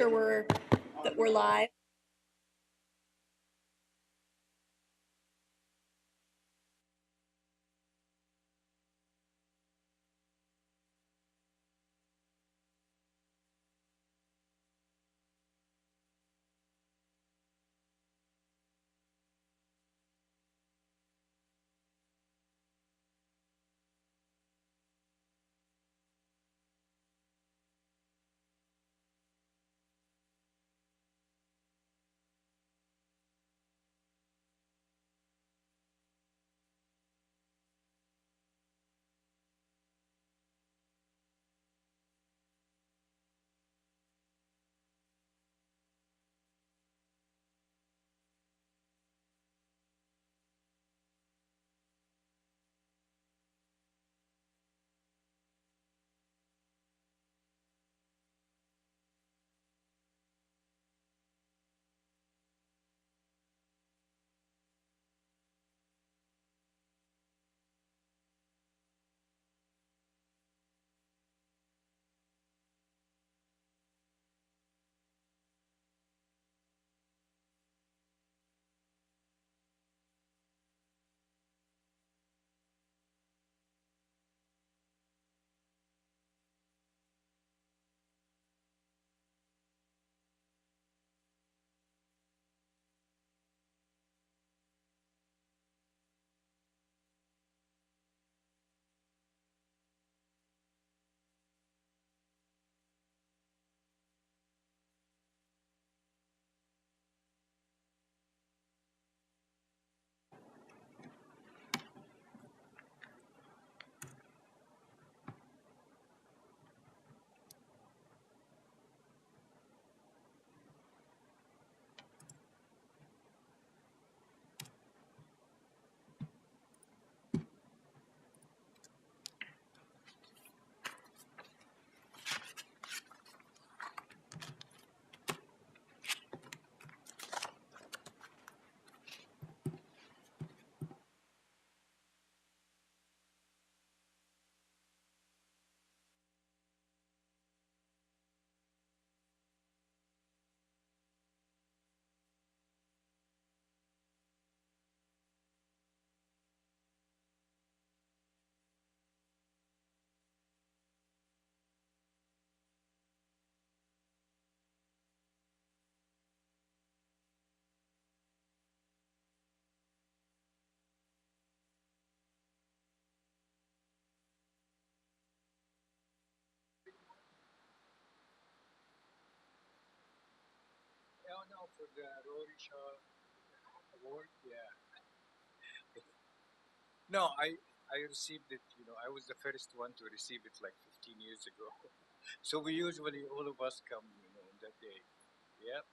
Sure we're live. Oh no, for the Rory Shaw award, yeah. No, I received it. I was the first one to receive it like 15 years ago. So we usually all of us come, on that day. Yep.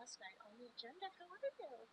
last night on the agenda. How are you?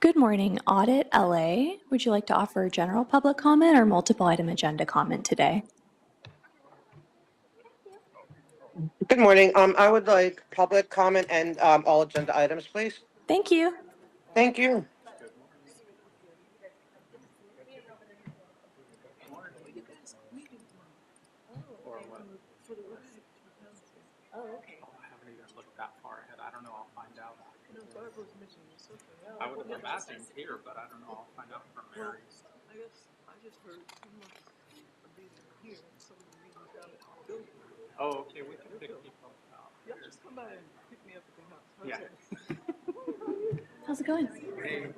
Good morning, Audit LA. Would you like to offer general public comment or multiple item agenda comment today? Good morning. I would like public comment and all agenda items, please. Thank you. Thank you. Oh, okay. I haven't even looked that far ahead. I don't know. I'll find out. I would have imagined here, but I don't know. I'll find out from Mary. I guess I just heard he must be here and some of the meetings down at the building. Oh, okay. We can pick people up. Yeah, just come by and pick me up at the house. How's Yeah. that? How's it going? Hey,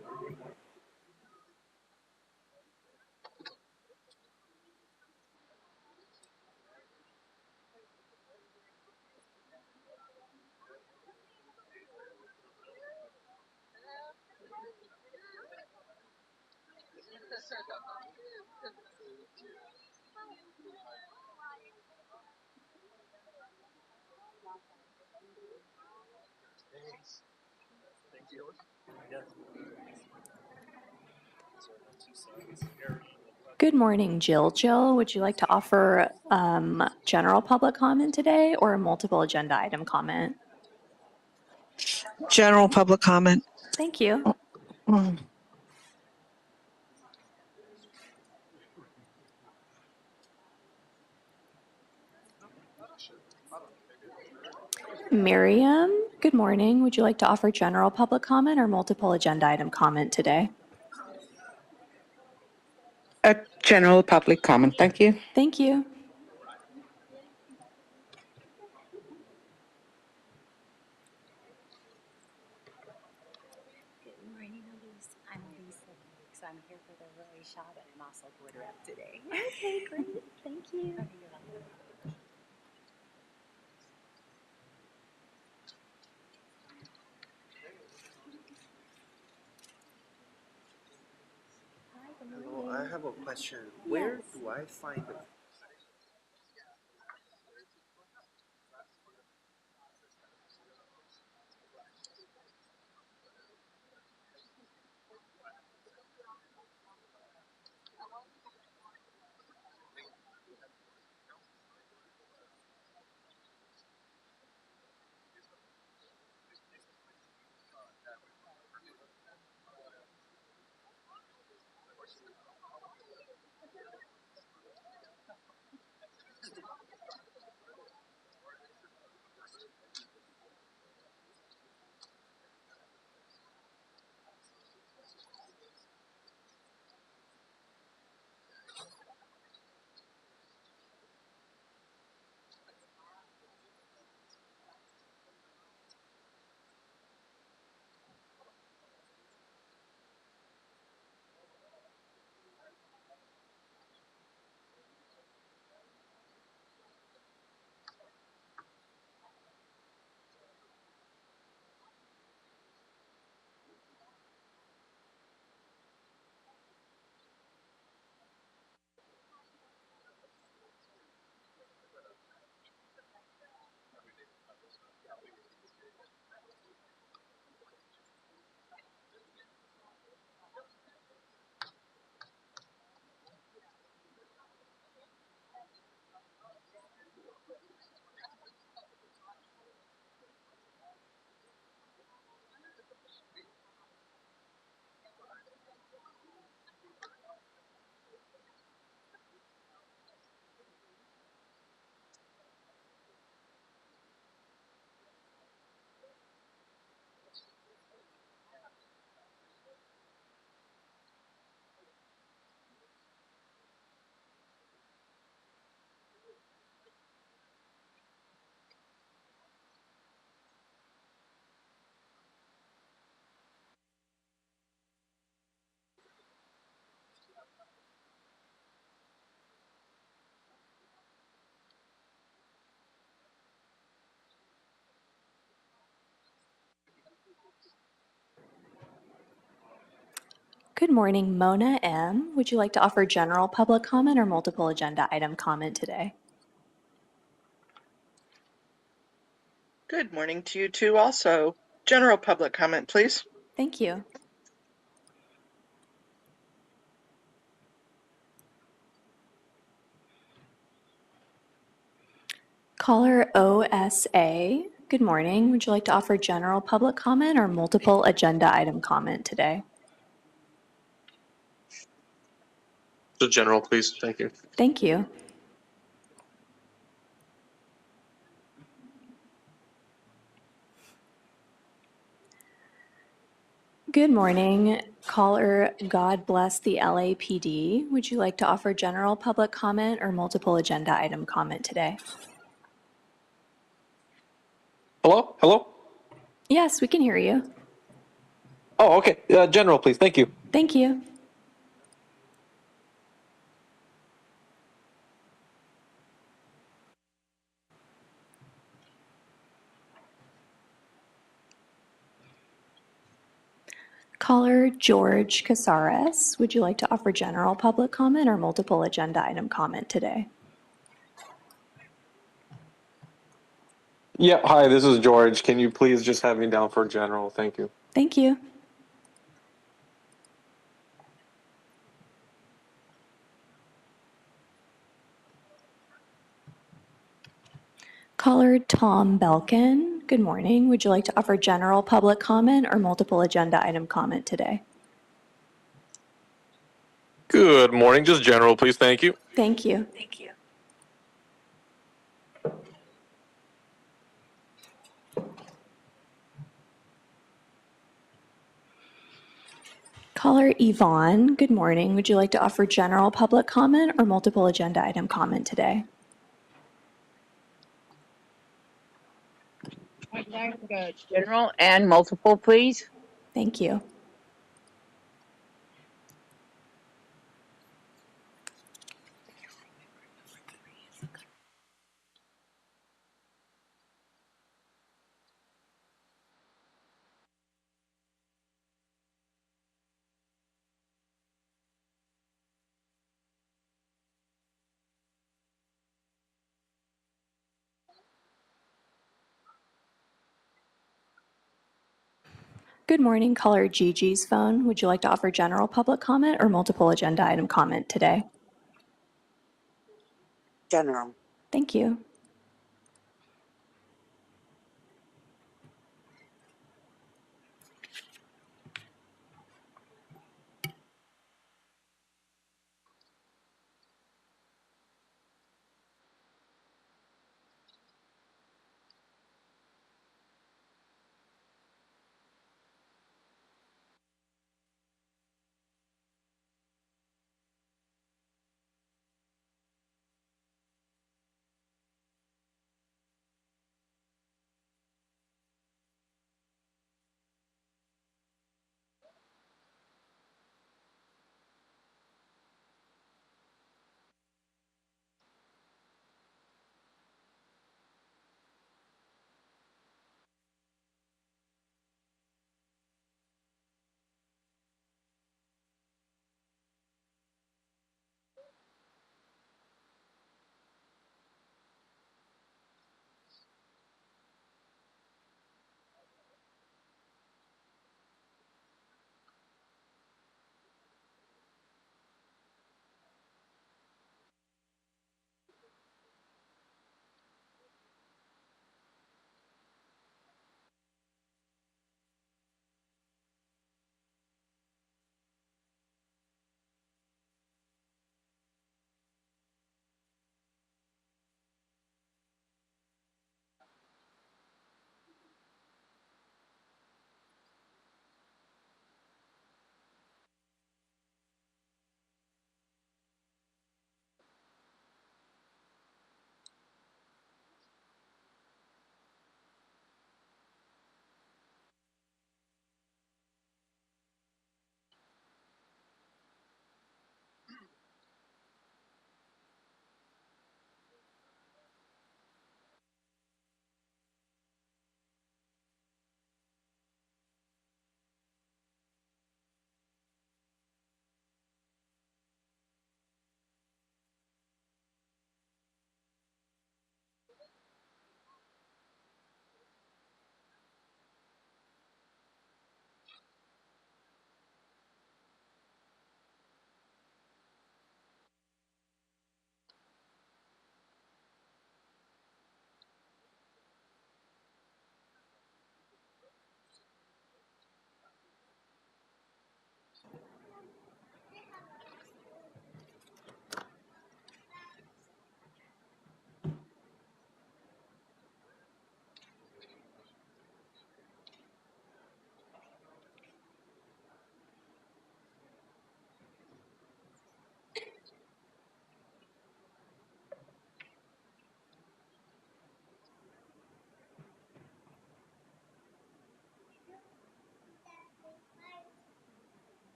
Good morning, Jill. Jill, would you like to offer general public comment today or a multiple agenda item comment? General public comment. Thank you. Miriam, good morning. Would you like to offer general public comment or multiple agenda item comment today? A general public comment. Thank you. Thank you. Good morning, Elise. I'm Elise Weeks. I'm here for the Roy shop, and I'm also board rep today. Okay, great. Thank you. Hi, good Hello, morning. I have a question. Where Yes. do I find the Good morning, Mona M. Would you like to offer general public comment or multiple agenda item comment today? Good morning to you too also. General public comment, please. Thank you. Caller OSA, good morning. Would you like to offer general public comment or multiple agenda item comment today? The general, please. Thank you. Thank you. Good morning. Caller God Bless the LAPD. Would you like to offer general public comment or multiple agenda item comment today? Hello? Hello? Yes, we can hear you. Oh, okay. General, please. Thank you. Thank you. Caller George Casares, would you like to offer general public comment or multiple agenda item comment today? Yeah, hi, this is George. Can you please just have me down for general? Thank you. Thank you. Caller Tom Belkin, good morning. Would you like to offer general public comment or multiple agenda item comment today? Good morning. Just general, please. Thank you. Thank you. Caller Yvonne, good morning. Would you like to offer general public comment or multiple agenda item comment today? I'd like general and multiple, please. Thank you. Good morning, caller Gigi's phone. Would you like to offer general public comment or multiple agenda item comment today? General. Thank you.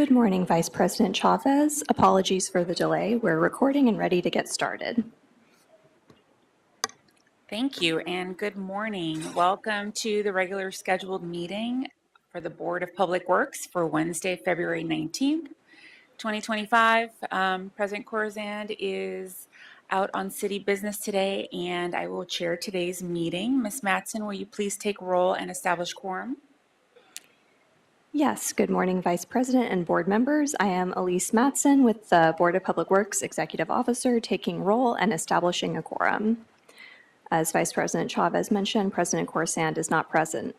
Good morning, Vice President Chavez. Apologies for the delay. We're recording and ready to get started. Thank you and good morning. Welcome to the regular scheduled meeting for the Board of Public Works for Wednesday, February 19th, 2025. President Corzand is out on city business today and I will chair today's meeting. Ms. Mattson, will you please take roll and establish quorum? Yes, good morning, Vice President and board members. I am Elise Mattson with the Board of Public Works Executive Officer, taking roll and establishing a quorum. As Vice President Chavez mentioned, President Corzand is not present.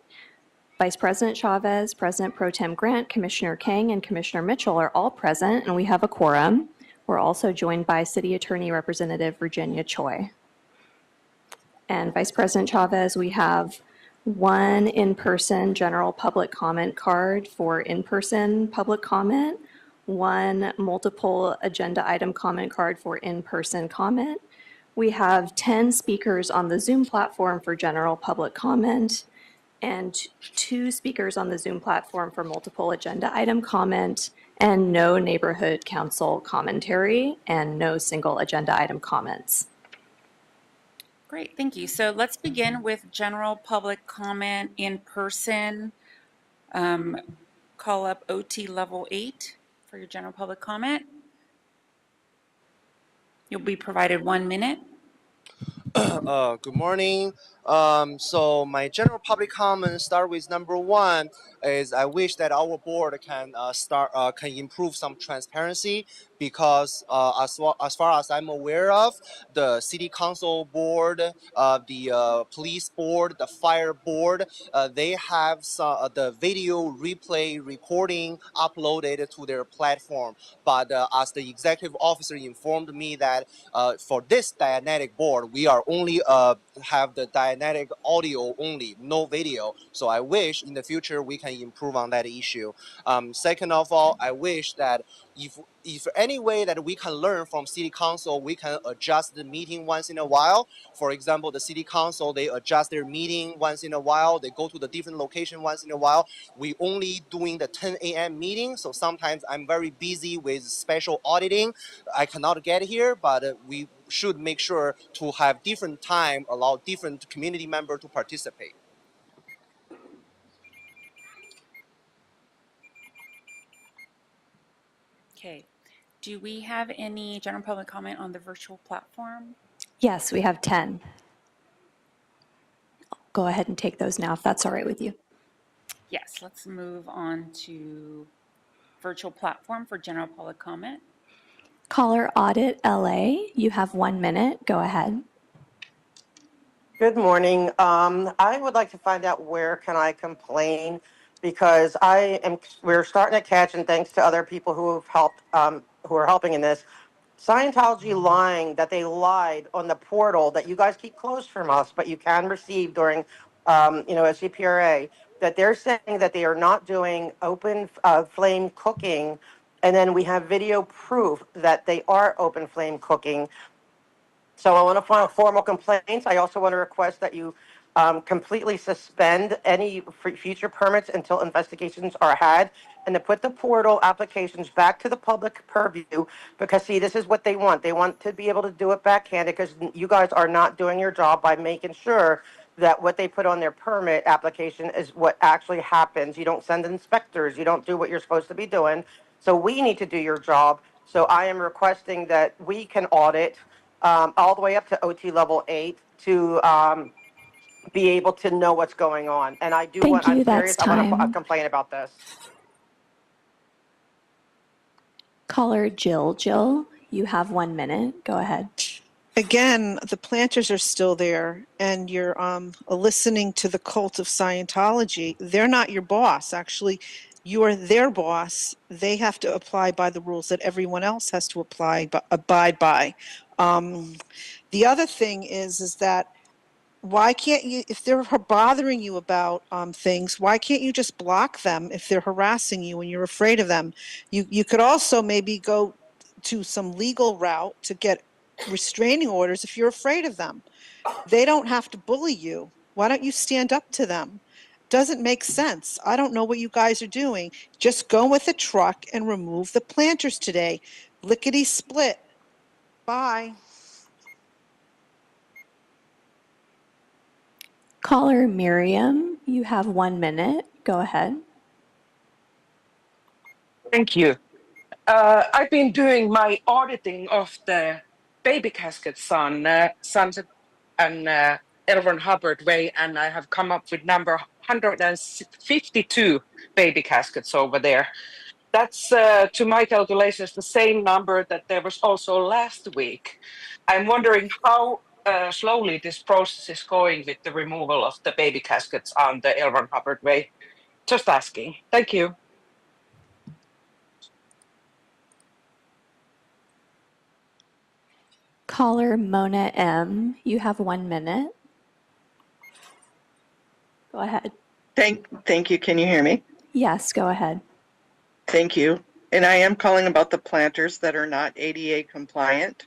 Vice President Chavez, President Pro Tem Grant, Commissioner Kang, and Commissioner Mitchell are all present, and we have a quorum. We're also joined by City Attorney Representative Virginia Choi. And Vice President Chavez, we have one in-person general public comment card for in-person public comment, one multiple agenda item comment card for in-person comment. We have 10 speakers on the Zoom platform for general public comment and 2 speakers on the Zoom platform for multiple agenda item comment, and no neighborhood council commentary and no single agenda item comments. Great, thank you. So let's begin with general public comment in person. Call up OT level 8 for your general public comment. You'll be provided 1 minute. Good morning. So my general public comment start with number 1 is I wish that our board can can improve some transparency, because as far as I'm aware of, the city council board, the police board, the fire board, they have the video replay recording uploaded to their platform. But as the executive officer informed me that for this Dianetic board, we are only have the Dianetic audio only, no video. So I wish in the future we can improve on that issue. Second of all, I wish that if any way that we can learn from city council, we can adjust the meeting once in a while. For example, the city council, they adjust their meeting once in a while. They go to the different location once in a while. We only doing the 10 a.m. meeting. So sometimes I'm very busy with special auditing. I cannot get here, but we should make sure to have different time, allow different community member to participate. Okay. Do we have any general public comment on the virtual platform? Yes, we have 10. Go ahead and take those now, if that's all right with you. Yes, let's move on to virtual platform for general public comment. Caller Audit LA, you have 1 minute. Go ahead. Good morning. I would like to find out where can I complain, because we're starting to catch, and thanks to other people who have helped, who are helping in this, Scientology lying that they lied on the portal that you guys keep closed from us, but you can receive during, a CPRA, that they're saying that they are not doing open flame cooking. And then we have video proof that they are open flame cooking. So I want to file formal complaints. I also want to request that you completely suspend any future permits until investigations are had, and to put the portal applications back to the public purview, because see, this is what they want. They want to be able to do it backhanded, because you guys are not doing your job by making sure that what they put on their permit application is what actually happens. You don't send inspectors. You don't do what you're supposed to be doing. So we need to do your job. So I am requesting that we can audit all the way up to OT level 8 to be able to know what's going on. And I do Thank want, you, I'm serious, that's I want to time. complain about this. Caller Jill, you have 1 minute. Go ahead. Again, the planters are still there, and you're listening to the cult of Scientology. They're not your boss. Actually, you are their boss. They have to apply by the rules that everyone else has to abide by. The other thing is that why can't you, if they're bothering you about things, why can't you just block them if they're harassing you and you're afraid of them? You could also maybe go to some legal route to get restraining orders if you're afraid of them. They don't have to bully you. Why don't you stand up to them? doesn't make sense. I don't know what you guys are doing. Just go with the truck and remove the planters today. Lickety split. Bye. Caller Miriam, you have 1 minute. Go ahead. Thank you. I've been doing my auditing of the baby caskets on Sunset and L. Ron Hubbard Way, and I have come up with number 152 baby caskets over there. That's, to my calculations, the same number that there was also last week. I'm wondering how slowly this process is going with the removal of the baby caskets on the L. Ron Hubbard Way. Just asking. Thank you. Caller Mona M, you have 1 minute. Go ahead. Thank you. Can you hear me? Yes, go ahead. Thank you. And I am calling about the planters that are not ADA compliant,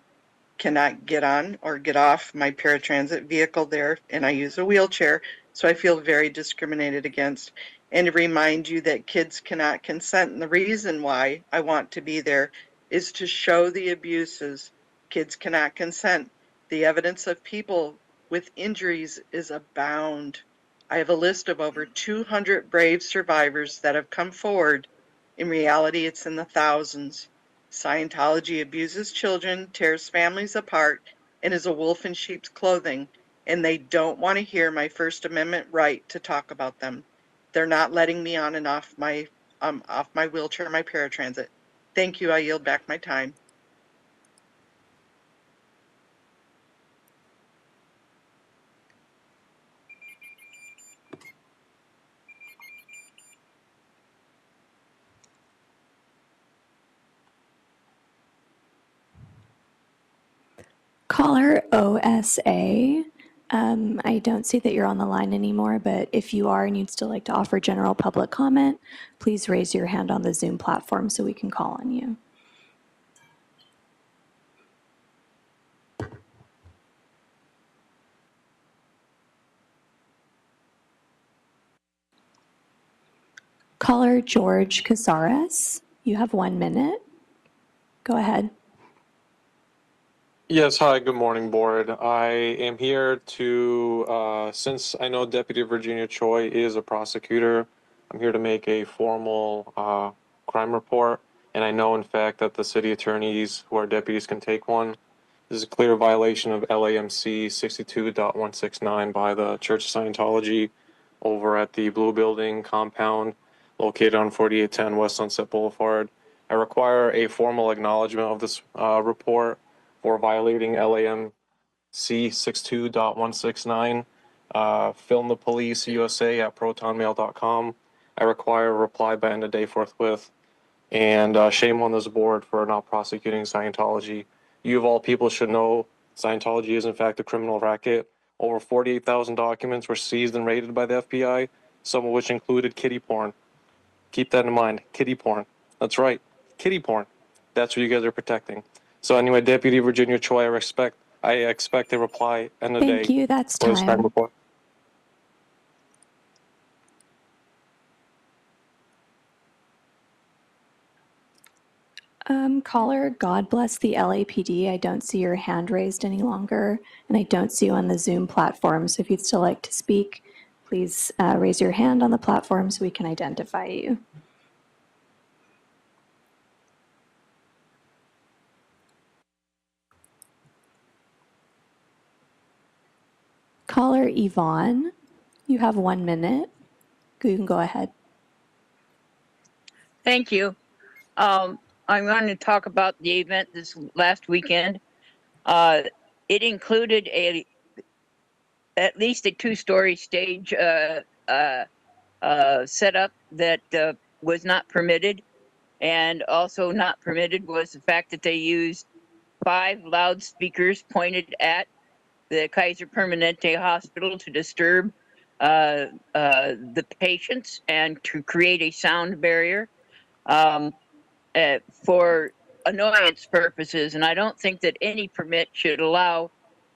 cannot get on or get off my paratransit vehicle there, and I use a wheelchair, so I feel very discriminated against. And to remind you that kids cannot consent, and the reason why I want to be there is to show the abuses. Kids cannot consent. The evidence of people with injuries is abound. I have a list of over 200 brave survivors that have come forward. In reality, it's in the thousands. Scientology abuses children, tears families apart, and is a wolf in sheep's clothing, and they don't want to hear my First Amendment right to talk about them. They're not letting me on and off my wheelchair, my paratransit. Thank you. I yield back my time. Caller OSA, I don't see that you're on the line anymore, but if you are and you'd still like to offer general public comment, please raise your hand on the Zoom platform so we can call on you. Caller George Casares, you have 1 minute. Go ahead. Yes, hi, good morning, board. I am here to, since I know Deputy Virginia Choi is a prosecutor, I'm here to make a formal crime report. And I know, in fact, that the city attorneys who are deputies can take one. This is a clear violation of LAMC 62.169 by the Church of Scientology over at the Blue Building compound located on 4810 West Sunset Boulevard. I require a formal acknowledgement of this report for violating LAMC 62.169. Film the police USA at protonmail.com. I require a reply by end of day forthwith. And shame on this board for not prosecuting Scientology. You of all people should know Scientology is in fact a criminal racket. Over 48,000 documents were seized and raided by the FBI, some of which included kiddie porn. Keep that in mind, kiddie porn. That's right, kiddie porn. That's what you guys are protecting. So anyway, Deputy Virginia Choi, I expect a reply end of day. Thank you, that's for this crime time. report. Caller, God bless the LAPD. I don't see your hand raised any longer, and I don't see you on the Zoom platform. So if you'd still like to speak, please raise your hand on the platform so we can identify you. Caller Yvonne, you have 1 minute. You can go ahead. Thank you. I'm going to talk about the event this last weekend. It included at least a two-story stage setup that was not permitted, and also not permitted was the fact that they used 5 loudspeakers pointed at the Kaiser Permanente Hospital to disturb the patients and to create a sound barrier for annoyance purposes. And I don't think that any permit should allow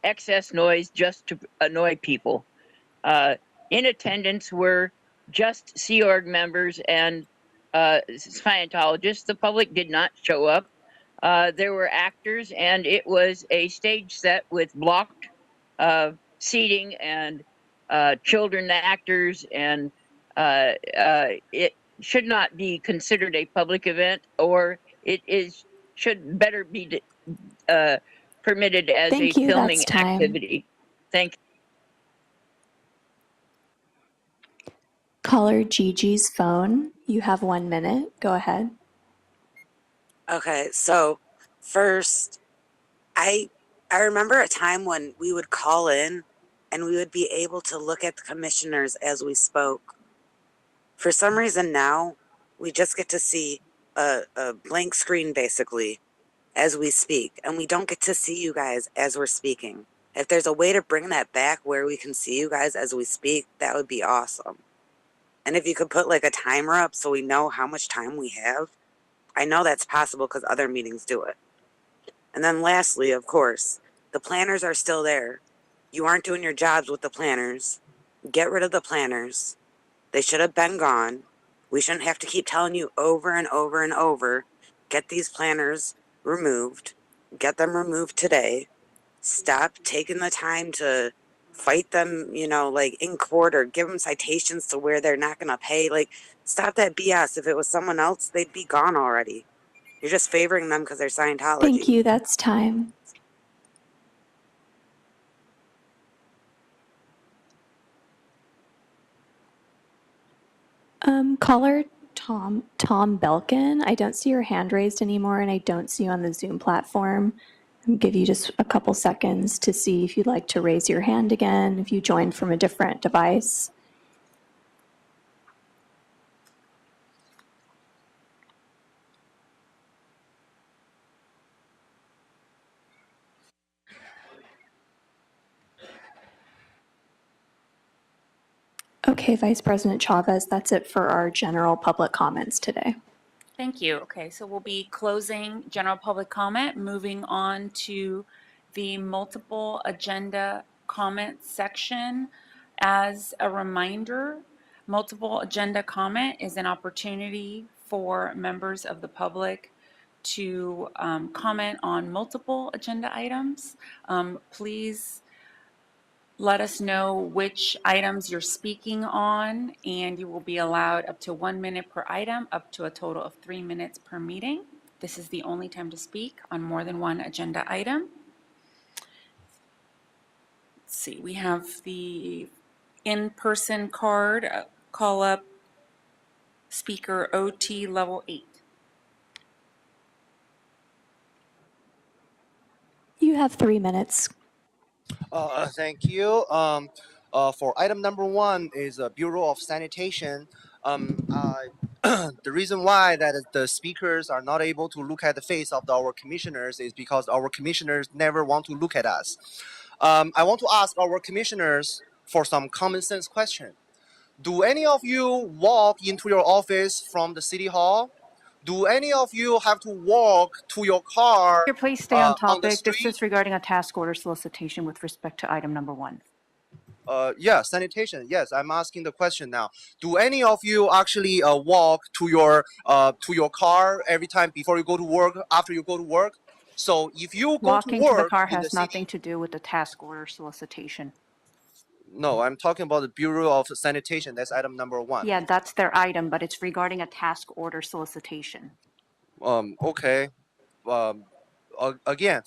excess noise just to annoy people. In attendance were just Sea Org members and Scientologists. The public did not show up. There were actors, and it was a stage set with blocked seating and children actors, and it should not be considered a public event, or it should better be permitted as Thank a you, filming that's time. activity. Thank you. Caller Gigi's phone. You have 1 minute. Go ahead. Okay, so first, I remember a time when we would call in and we would be able to look at the commissioners as we spoke. For some reason now, we just get to see a blank screen basically as we speak, and we don't get to see you guys as we're speaking. If there's a way to bring that back where we can see you guys as we speak, that would be awesome. And if you could put like a timer up so we know how much time we have, I know that's possible because other meetings do it. And then lastly, of course, the planners are still there. You aren't doing your jobs with the planners. Get rid of the planners. They should have been gone. We shouldn't have to keep telling you over and over and over, get these planners removed. Get them removed today. Stop taking the time to fight them, you know, like in court, or give them citations to where they're not going to pay. Like, stop that BS. If it was someone else, they'd be gone already. You're just favoring them because they're Scientology. Thank you, that's time. Caller Tom Belkin, I don't see your hand raised anymore, and I don't see you on the Zoom platform. I'll give you just a couple seconds to see if you'd like to raise your hand again, if you joined from a different device. Okay, Vice President Chavez, that's it for our general public comments today. Thank you. Okay, so we'll be closing general public comment, moving on to the multiple agenda comment section. As a reminder, multiple agenda comment is an opportunity for members of the public to comment on multiple agenda items. Please let us know which items you're speaking on, and you will be allowed up to 1 minute per item, up to a total of 3 minutes per meeting. This is the only time to speak on more than one agenda item. Let's see, we have the in-person card. Call up speaker OT level 8. You have 3 minutes. Thank you. For item number 1 is Bureau of Sanitation. The reason why that the speakers are not able to look at the face of our commissioners is because our commissioners never want to look at us. I want to ask our commissioners for some common sense question. Do any of you walk into your office from the city hall? Do any of you have to walk to your car? Please stay on the topic. This street? is regarding a task order solicitation with respect to item number 1. Yeah, sanitation. Yes, I'm asking the question now. Do any of you actually walk to your car every time before you go to work, after you go to work? So if you go Walking to work to the car in has the nothing to do with the task order solicitation. No, I'm talking about the Bureau of Sanitation. That's item number 1. Yeah, that's their item, but it's regarding a task order solicitation. Okay. Again,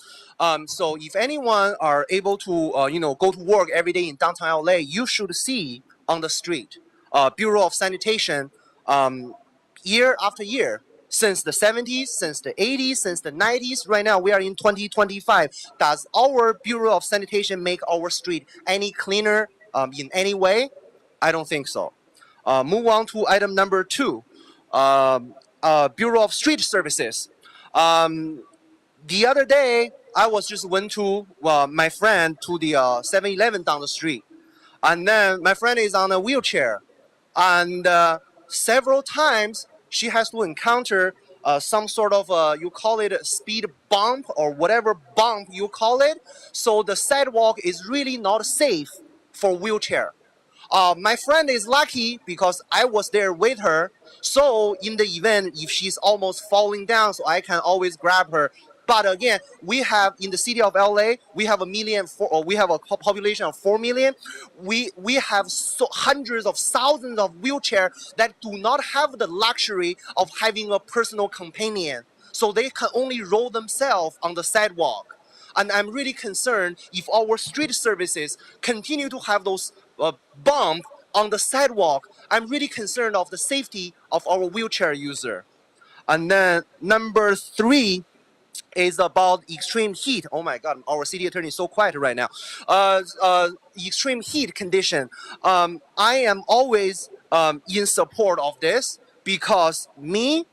so if anyone are able to, go to work every day in downtown LA, you should see on the street, Bureau of Sanitation, year after year, since the 70s, since the 80s, since the 90s. Right now, we are in 2025. Does our Bureau of Sanitation make our street any cleaner in any way? I don't think so. Move on to item number 2, Bureau of Street Services. The other day, I was just went to my friend to the 7-Eleven down the street. And then my friend is on a wheelchair. And several times, she has to encounter some sort of, you call it a speed bump or whatever bump you call it. So the sidewalk is really not safe for wheelchair. My friend is lucky because I was there with her. So in the event, if she's almost falling down, so I can always grab her. But again, we have in the city of LA, we have we have a population of 4 million. We have hundreds of thousands of wheelchairs that do not have the luxury of having a personal companion. So they can only roll themselves on the sidewalk. And I'm really concerned if our street services continue to have those bump on the sidewalk. I'm really concerned of the safety of our wheelchair user. And then number 3 is about extreme heat. Oh my God, our city attorney is so quiet right now. Extreme heat condition. I am always in support of this because my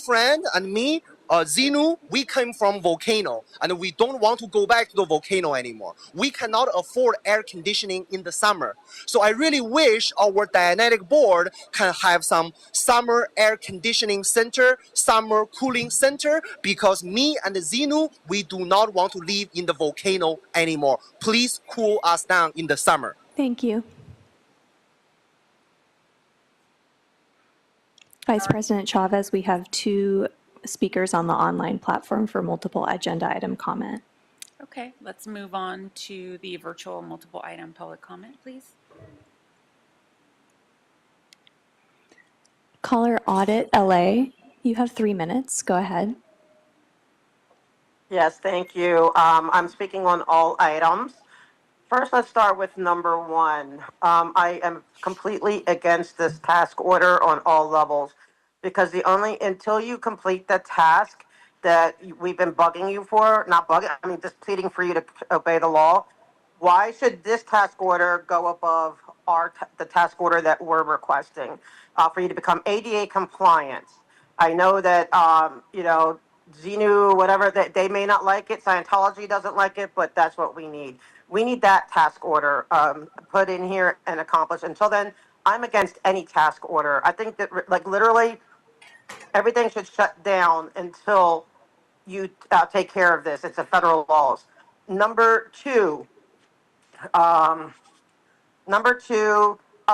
friend and me, Zinu, we came from volcano and we don't want to go back to the volcano anymore. We cannot afford air conditioning in the summer. So I really wish our Dianetic board can have some summer air conditioning center, summer cooling center, because me and Zinu, we do not want to live in the volcano anymore. Please cool us down in the summer. Thank you. Vice President Chavez, we have 2 speakers on the online platform for multiple agenda item comment. Okay, let's move on to the virtual multiple item public comment, please. Caller Audit LA, you have 3 minutes. Go ahead. Yes, thank you. I'm speaking on all items. First, let's start with number 1. I am completely against this task order on all levels because until you complete the task that we've been bugging you for, not bugging, I mean, just pleading for you to obey the law. Why should this task order go above the task order that we're requesting for you to become ADA compliant? I know that, Xenu, whatever, that they may not like it, Scientology doesn't like it, but that's what we need. We need that task order put in here and accomplished. Until then, I'm against any task order. I think that, like, literally, everything should shut down until you take care of this. It's a federal laws. Number 2, oh,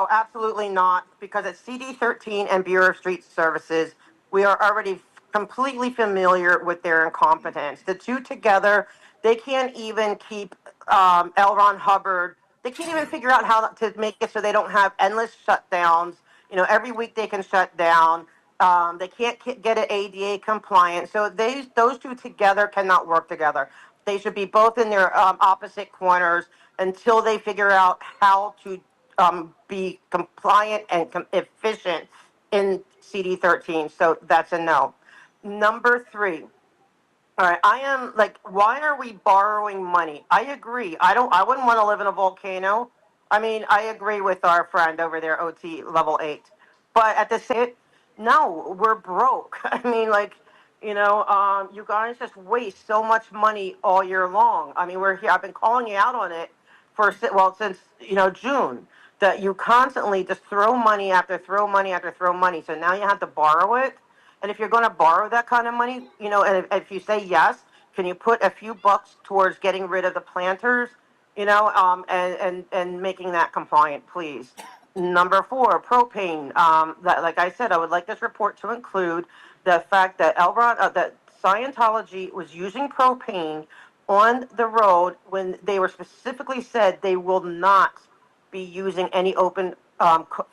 absolutely not, because at CD13 and Bureau of Street Services, we are already completely familiar with their incompetence. The 2 together, they can't even keep L. Ron Hubbard. They can't even figure out how to make it so they don't have endless shutdowns. Every week they can shut down. They can't get it ADA compliant. So those 2 together cannot work together. They should be both in their opposite corners until they figure out how to be compliant and efficient in CD13. So that's a no. Number 3. All right, I am like, why are we borrowing money? I agree. I wouldn't want to live in a volcano. I mean, I agree with our friend over there, OT level 8. But at the same, no, we're broke. I mean, like, you guys just waste so much money all year long. I mean, we're here. I've been calling you out on it since June, that you constantly just throw money after throw money after throw money. So now you have to borrow it. And if you're going to borrow that kind of money, and if you say yes, can you put a few bucks towards getting rid of the planters, and making that compliant, please. Number 4, propane. Like I said, I would like this report to include the fact that that Scientology was using propane on the road when they were specifically said they will not be using any open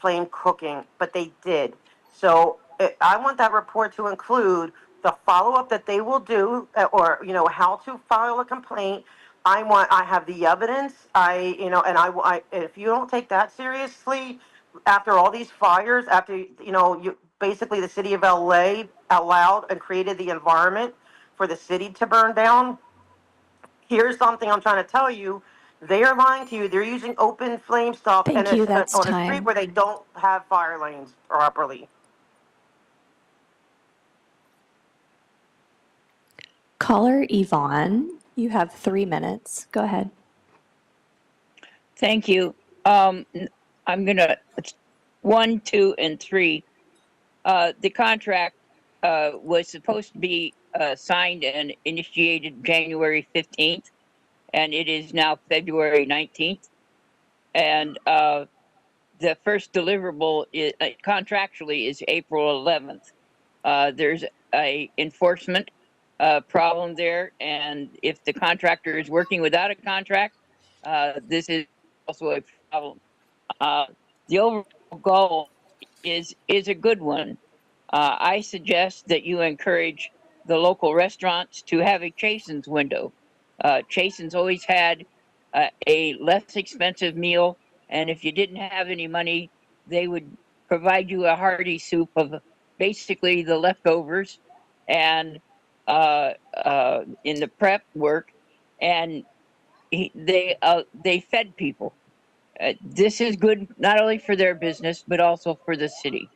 flame cooking, but they did. So I want that report to include the follow-up that they will do, or how to file a complaint. I have the evidence. If you don't take that seriously, after all these fires, after you basically the city of LA allowed and created the environment for the city to burn down. Here's something I'm trying to tell you. They are lying to you. They're using open flame stuff Thank you. That's on a time. street where they don't have fire lanes properly. Caller Yvonne, you have 3 minutes. Go ahead. Thank you. I'm gonna 1, 2, and 3. The contract was supposed to be signed and initiated January 15th, and it is now February 19th. and the first deliverable is, contractually is April 11th. There's a enforcement problem there, and if the contractor is working without a contract, this is also a problem. The overall goal is a good one. I suggest that you encourage the local restaurants to have a Chasen's window. Chasen's always had a less expensive meal, and if you didn't have any money, they would provide you a hearty soup of basically the leftovers and in the prep work, and they fed people. This is good not only for their business but also for the city.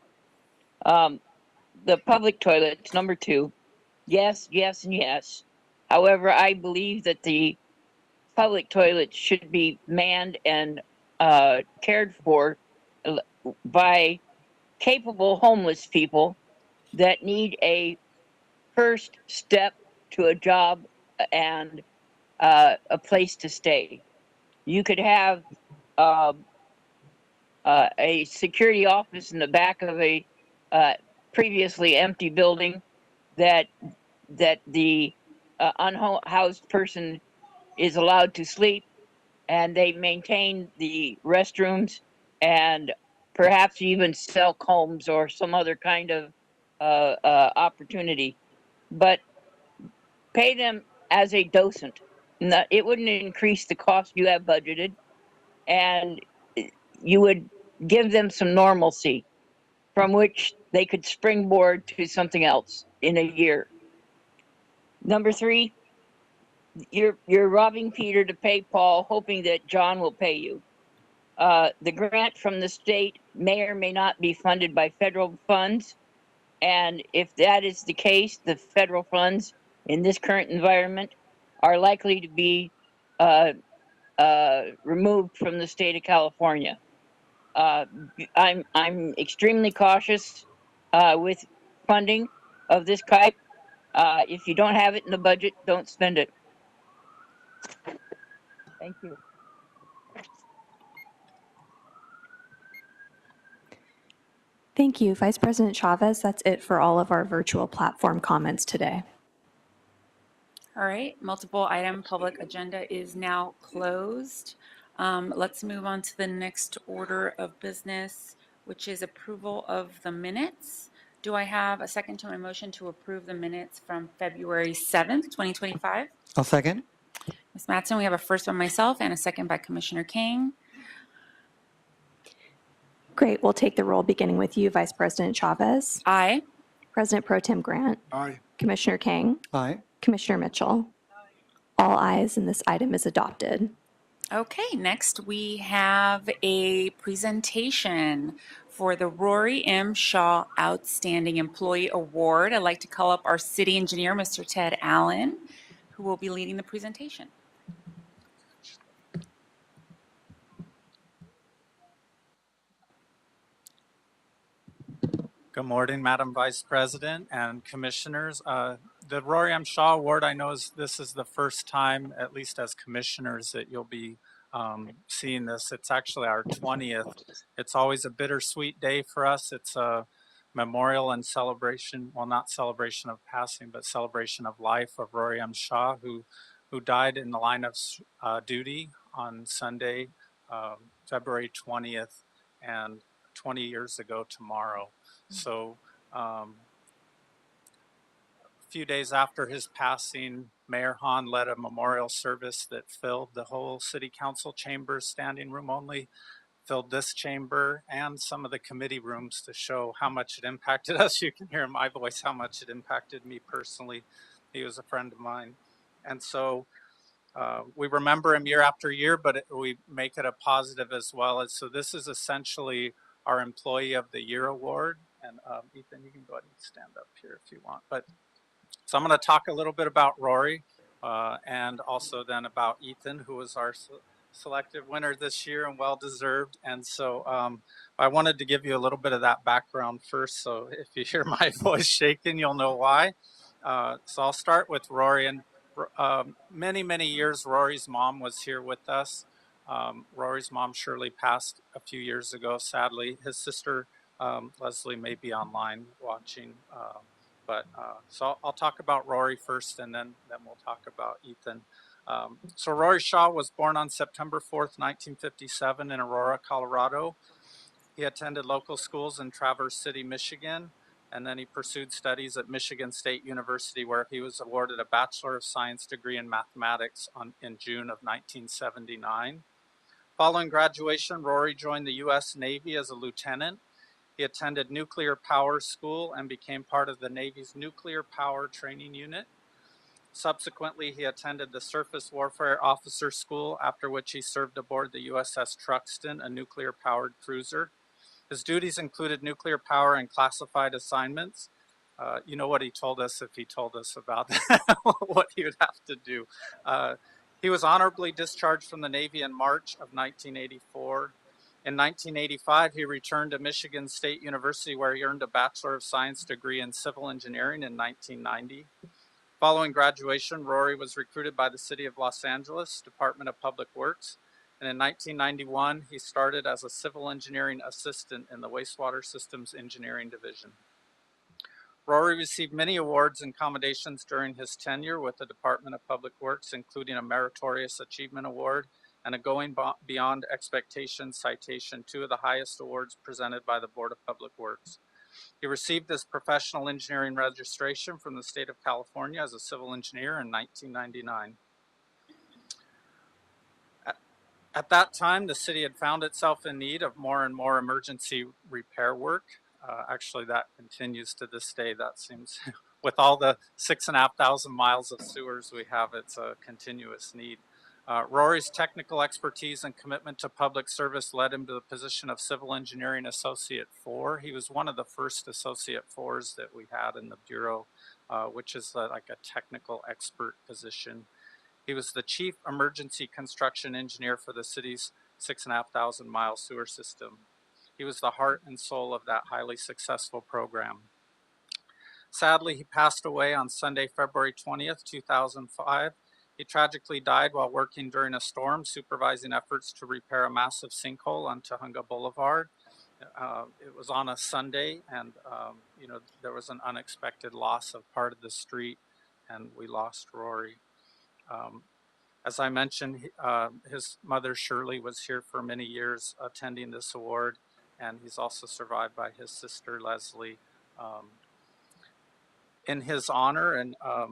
The public toilets, number 2, yes, yes, and yes. However, I believe that the public toilets should be manned and cared for by capable homeless people that need a first step to a job and a place to stay. You could have a security office in the back of a previously empty building that the unhoused person is allowed to sleep, and they maintain the restrooms and perhaps even sell combs or some other kind of opportunity, but pay them as a docent. It wouldn't increase the cost you have budgeted, and you would give them some normalcy from which they could springboard to something else in a year. Number 3, you're robbing Peter to pay Paul, hoping that John will pay you. The grant from the state may or may not be funded by federal funds, and if that is the case, the federal funds in this current environment are likely to be removed from the state of California. I'm extremely cautious with funding of this type. If you don't have it in the budget, don't spend it. Thank you. Thank you, Vice President Chavez. That's it for all of our virtual platform comments today. All right, multiple item public agenda is now closed. Let's move on to the next order of business, which is approval of the minutes. Do I have a second to my motion to approve the minutes from February 7th, 2025? I'll second. Ms. Mattson, we have a first by myself and a second by Commissioner King. Great. We'll take the roll beginning with you, Vice President Chavez. Aye. President Pro Tem Grant. Aye. Commissioner King. Aye. Commissioner Mitchell. All ayes, and this item is adopted. Okay, next we have a presentation for the Rory M. Shaw Outstanding Employee Award. I'd like to call up our city engineer, Mr. Ted Allen, who will be leading the presentation. Good morning, Madam Vice President and Commissioners. The Rory M. Shaw Award, I know this is the first time, at least as commissioners, that you'll be seeing this. It's actually our 20th. It's always a bittersweet day for us. It's a memorial and celebration, well, not celebration of passing, but celebration of life of Rory M. Shaw, who died in the line of duty on Sunday, February 20th, and 20 years ago tomorrow. So a few days after his passing, Mayor Hahn led a memorial service that filled the whole city council chambers, standing room only, filled this chamber and some of the committee rooms to show how much it impacted us. You can hear in my voice how much it impacted me personally. He was a friend of mine. And so we remember him year after year, but we make it a positive as well. And so this is essentially our Employee of the Year Award. And Ethan, you can go ahead and stand up here if you want. So I'm going to talk a little bit about Rory and also then about Ethan, who was our selected winner this year and well-deserved. And so I wanted to give you a little bit of that background first. So if you hear my voice shaking, you'll know why. So I'll start with Rory. And many, many years, Rory's mom was here with us. Rory's mom, Shirley, passed a few years ago, sadly. His sister, Leslie, may be online watching. So I'll talk about Rory first, and then we'll talk about Ethan. So Rory Shaw was born on September 4th, 1957 in Aurora, Colorado. He attended local schools in Traverse City, Michigan, and then he pursued studies at Michigan State University, where he was awarded a Bachelor of Science degree in mathematics in June of 1979. Following graduation, Rory joined the U.S. Navy as a lieutenant. He attended Nuclear Power School and became part of the Navy's Nuclear Power Training Unit. Subsequently, he attended the Surface Warfare Officer School, after which he served aboard the USS Truxtun, a nuclear-powered cruiser. His duties included nuclear power and classified assignments. You know what he told us if he told us about that, what he would have to do. He was honorably discharged from the Navy in March of 1984. In 1985, he returned to Michigan State University, where he earned a Bachelor of Science degree in Civil Engineering in 1990. Following graduation, Rory was recruited by the City of Los Angeles Department of Public Works, and in 1991, he started as a civil engineering assistant in the Wastewater Systems Engineering Division. Rory received many awards and commendations during his tenure with the Department of Public Works, including a Meritorious Achievement Award and a Going Beyond Expectations citation, two of the highest awards presented by the Board of Public Works. He received his professional engineering registration from the state of California as a civil engineer in 1999. At that time, the city had found itself in need of more and more emergency repair work. Actually, that continues to this day. That seems, with all the 6,500 miles of sewers we have, it's a continuous need. Rory's technical expertise and commitment to public service led him to the position of Civil Engineering Associate 4. He was one of the first Associate 4s that we had in the Bureau, which is like a technical expert position. He was the Chief Emergency Construction Engineer for the city's 6,500 mile sewer system. He was the heart and soul of that highly successful program. Sadly, he passed away on Sunday, February 20th, 2005. He tragically died while working during a storm, supervising efforts to repair a massive sinkhole on Tujunga Boulevard. It was on a Sunday, and there was an unexpected loss of part of the street, and we lost Rory. As I mentioned, his mother Shirley was here for many years attending this award, and he's also survived by his sister Leslie. In his honor, and I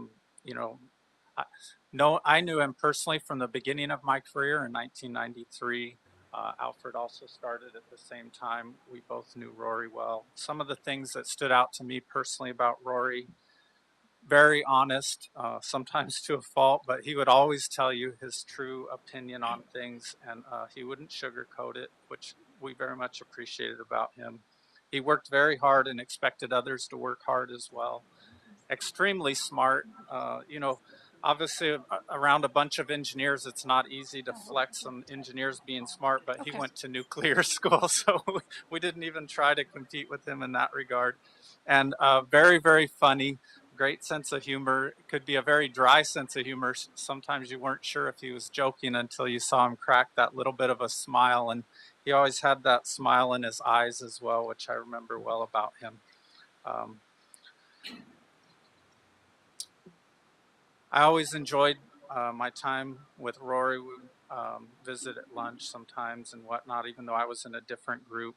knew him personally from the beginning of my career in 1993. Alfred also started at the same time. We both knew Rory well. Some of the things that stood out to me personally about Rory: very honest, sometimes to a fault, but he would always tell you his true opinion on things, and he wouldn't sugarcoat it, which we very much appreciated about him. He worked very hard and expected others to work hard as well. Extremely smart. Obviously around a bunch of engineers, it's not easy to flex on engineers being smart, but he went to nuclear school, so we didn't even try to compete with him in that regard. And very, very funny. Great sense of humor. It could be a very dry sense of humor. Sometimes you weren't sure if he was joking until you saw him crack that little bit of a smile. And he always had that smile in his eyes as well, which I remember well about him. I always enjoyed my time with Rory. We would visit at lunch sometimes and whatnot, even though I was in a different group.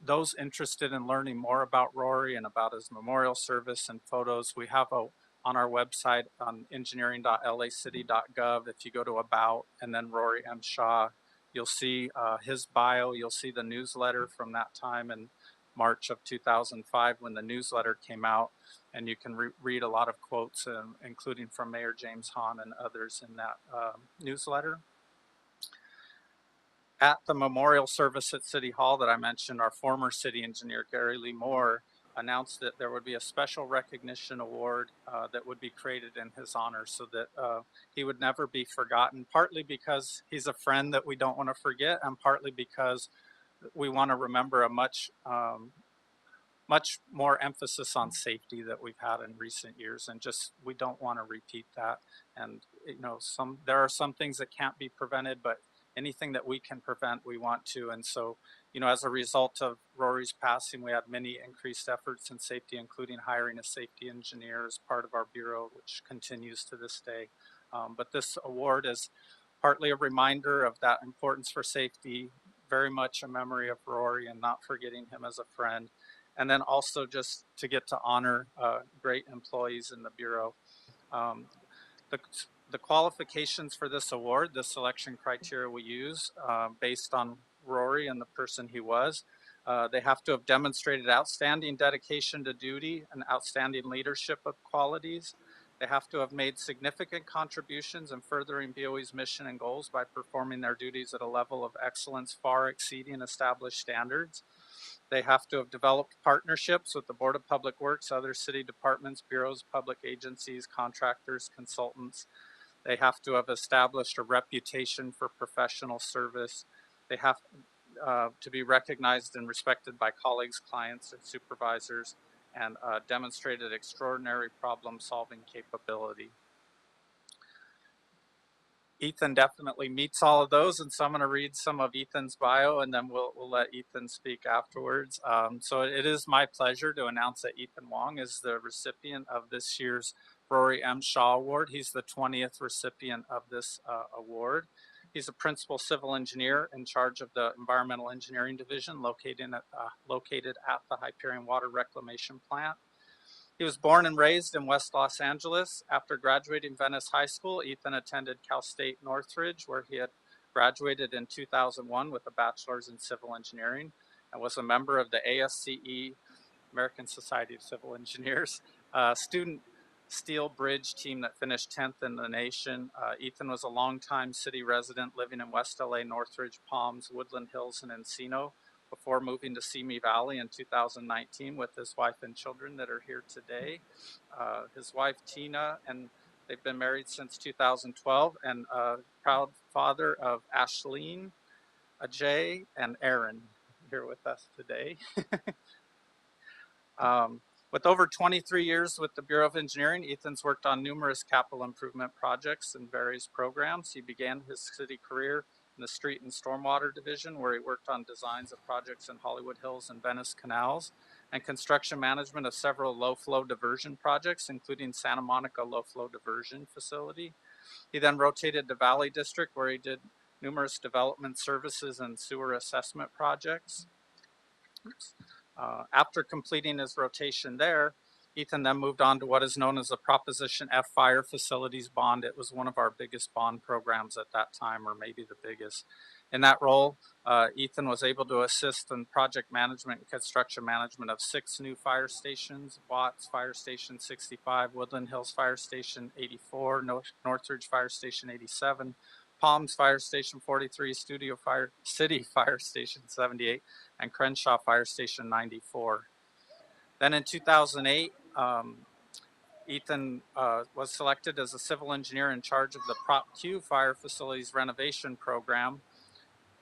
Those interested in learning more about Rory and about his memorial service and photos, we have on our website on engineering.lacity.gov. If you go to About and then Rory M. Shaw, you'll see his bio. You'll see the newsletter from that time in March of 2005 when the newsletter came out. And you can read a lot of quotes, including from Mayor James Hahn and others in that newsletter. At the memorial service at City Hall that I mentioned, our former city engineer, Gary Lee Moore, announced that there would be a special recognition award that would be created in his honor so that he would never be forgotten, partly because he's a friend that we don't want to forget, and partly because we want to remember a much more emphasis on safety that we've had in recent years, and just we don't want to repeat that. And there are some things that can't be prevented, but anything that we can prevent, we want to. And so, you know, as a result of Rory's passing, we had many increased efforts in safety, including hiring a safety engineer as part of our bureau, which continues to this day. But this award is partly a reminder of that importance for safety, very much a memory of Rory and not forgetting him as a friend. And then also just to get to honor great employees in the bureau. The, the qualifications for this award, the selection criteria we use based on Rory and the person he was, they have to have demonstrated outstanding dedication to duty and outstanding leadership of qualities. They have to have made significant contributions in furthering BOE's mission and goals by performing their duties at a level of excellence far exceeding established standards. They have to have developed partnerships with the Board of Public Works, other city departments, bureaus, public agencies, contractors, consultants. They have to have established a reputation for professional service. They have to be recognized and respected by colleagues, clients, and supervisors, and demonstrated extraordinary problem-solving capability. Ethan definitely meets all of those, and so I'm going to read some of Ethan's bio, and then we'll let Ethan speak afterwards. So it is my pleasure to announce that Ethan Wong is the recipient of this year's Rory M. Shaw Award. He's the 20th recipient of this award. He's a principal civil engineer in charge of the Environmental Engineering Division located at the Hyperion Water Reclamation Plant. He was born and raised in West Los Angeles. After graduating Venice High School, Ethan attended Cal State Northridge, where he had graduated in 2001 with a bachelor's in civil engineering and was a member of the ASCE, American Society of Civil Engineers, student steel bridge team that finished 10th in the nation. Ethan was a longtime city resident living in West LA, Northridge, Palms, Woodland Hills, and Encino, before moving to Simi Valley in 2019 with his wife and children that are here today. His wife, Tina, and they've been married since 2012, and proud father of Ashleen, Ajay, and Aaron here with us today. With over 23 years with the Bureau of Engineering, Ethan's worked on numerous capital improvement projects and various programs. He began his city career in the Street and Stormwater Division, where he worked on designs of projects in Hollywood Hills and Venice Canals, and construction management of several low-flow diversion projects, including Santa Monica Low-Flow Diversion Facility. He then rotated to Valley District, where he did numerous development services and sewer assessment projects. After completing his rotation there, Ethan then moved on to what is known as the Proposition F Fire Facilities Bond. It was one of our biggest bond programs at that time, or maybe the biggest. In that role, Ethan was able to assist in project management and construction management of 6 new fire stations: Watts Fire Station 65, Woodland Hills Fire Station 84, Northridge Fire Station 87, Palms Fire Station 43, City Fire Station 78, and Crenshaw Fire Station 94. Then in 2008, Ethan was selected as a civil engineer in charge of the Prop Q Fire Facilities Renovation Program.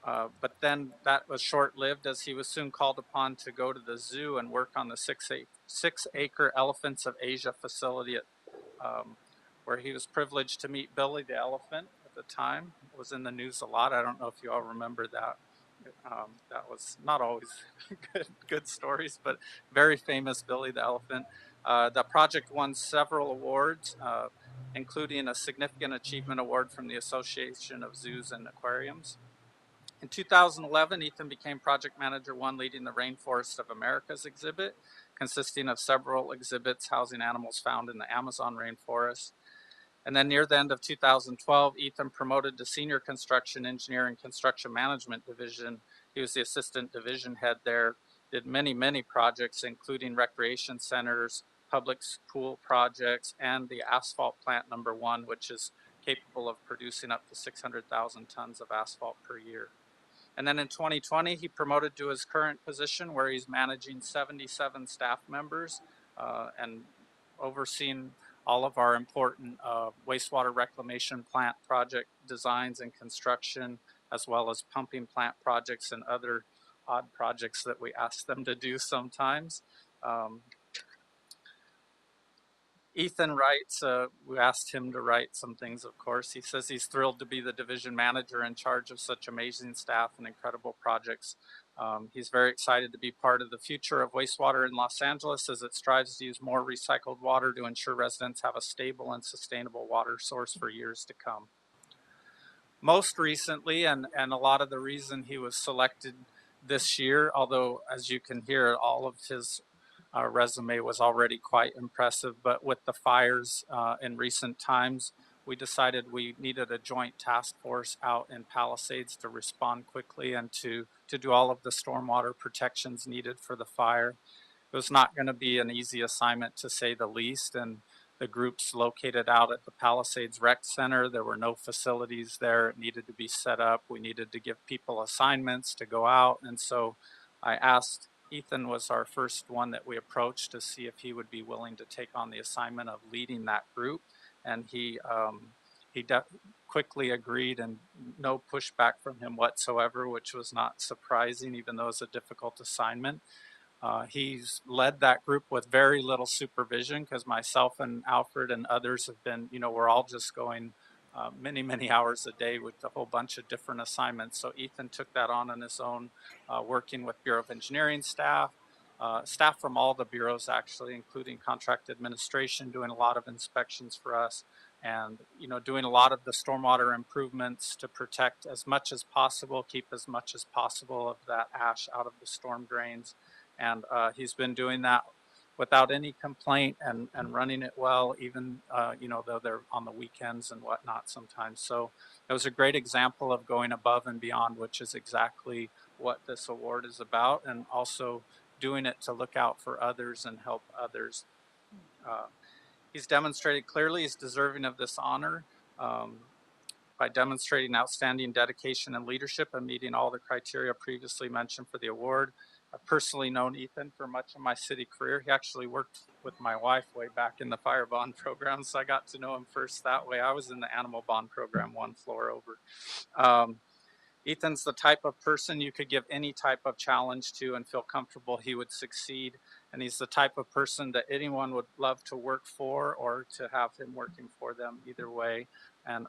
But then that was short-lived, as he was soon called upon to go to the zoo and work on the 6-acre Elephants of Asia facility, where he was privileged to meet Billy the elephant at the time. It was in the news a lot. I don't know if you all remember that. That was not always good stories, but very famous Billy the elephant. The project won several awards, including a significant achievement award from the Association of Zoos and Aquariums. In 2011, Ethan became project manager 1, leading the Rainforest of Americas exhibit, consisting of several exhibits housing animals found in the Amazon rainforest. And then near the end of 2012, Ethan promoted to senior construction engineer and construction management division. He was the assistant division head there, did many projects, including recreation centers, public pool projects, and the asphalt plant number 1, which is capable of producing up to 600,000 tons of asphalt per year. And then in 2020, he promoted to his current position, where he's managing 77 staff members and overseeing all of our important wastewater reclamation plant project designs and construction, as well as pumping plant projects and other odd projects that we ask them to do sometimes. Ethan writes, we asked him to write some things, of course. He says he's thrilled to be the division manager in charge of such amazing staff and incredible projects. He's very excited to be part of the future of wastewater in Los Angeles as it strives to use more recycled water to ensure residents have a stable and sustainable water source for years to come. Most recently, and a lot of the reason he was selected this year, although as you can hear, all of his resume was already quite impressive, but with the fires in recent times, we decided we needed a joint task force out in Palisades to respond quickly and to do all of the stormwater protections needed for the fire. It was not going to be an easy assignment, to say the least, and the group's located out at the Palisades Rec Center. There were no facilities there. It needed to be set up. We needed to give people assignments to go out, and so I asked Ethan was our first one that we approached to see if he would be willing to take on the assignment of leading that group, and he quickly agreed, and no pushback from him whatsoever, which was not surprising, even though it's a difficult assignment. He's led that group with very little supervision because myself and Alfred and others have been, we're all just going many, many hours a day with a whole bunch of different assignments. So Ethan took that on his own, working with Bureau of Engineering staff, staff from all the bureaus actually, including contract administration, doing a lot of inspections for us, and doing a lot of the stormwater improvements to protect as much as possible, keep as much as possible of that ash out of the storm drains. And he's been doing that without any complaint and running it well, even, though they're on the weekends and whatnot sometimes. So it was a great example of going above and beyond, which is exactly what this award is about, and also doing it to look out for others and help others. He's demonstrated clearly he's deserving of this honor by demonstrating outstanding dedication and leadership and meeting all the criteria previously mentioned for the award. I've personally known Ethan for much of my city career. He actually worked with my wife way back in the fire bond program, so I got to know him first that way. I was in the animal bond program one floor over. Ethan's the type of person you could give any type of challenge to and feel comfortable he would succeed. And he's the type of person that anyone would love to work for or to have him working for them either way. And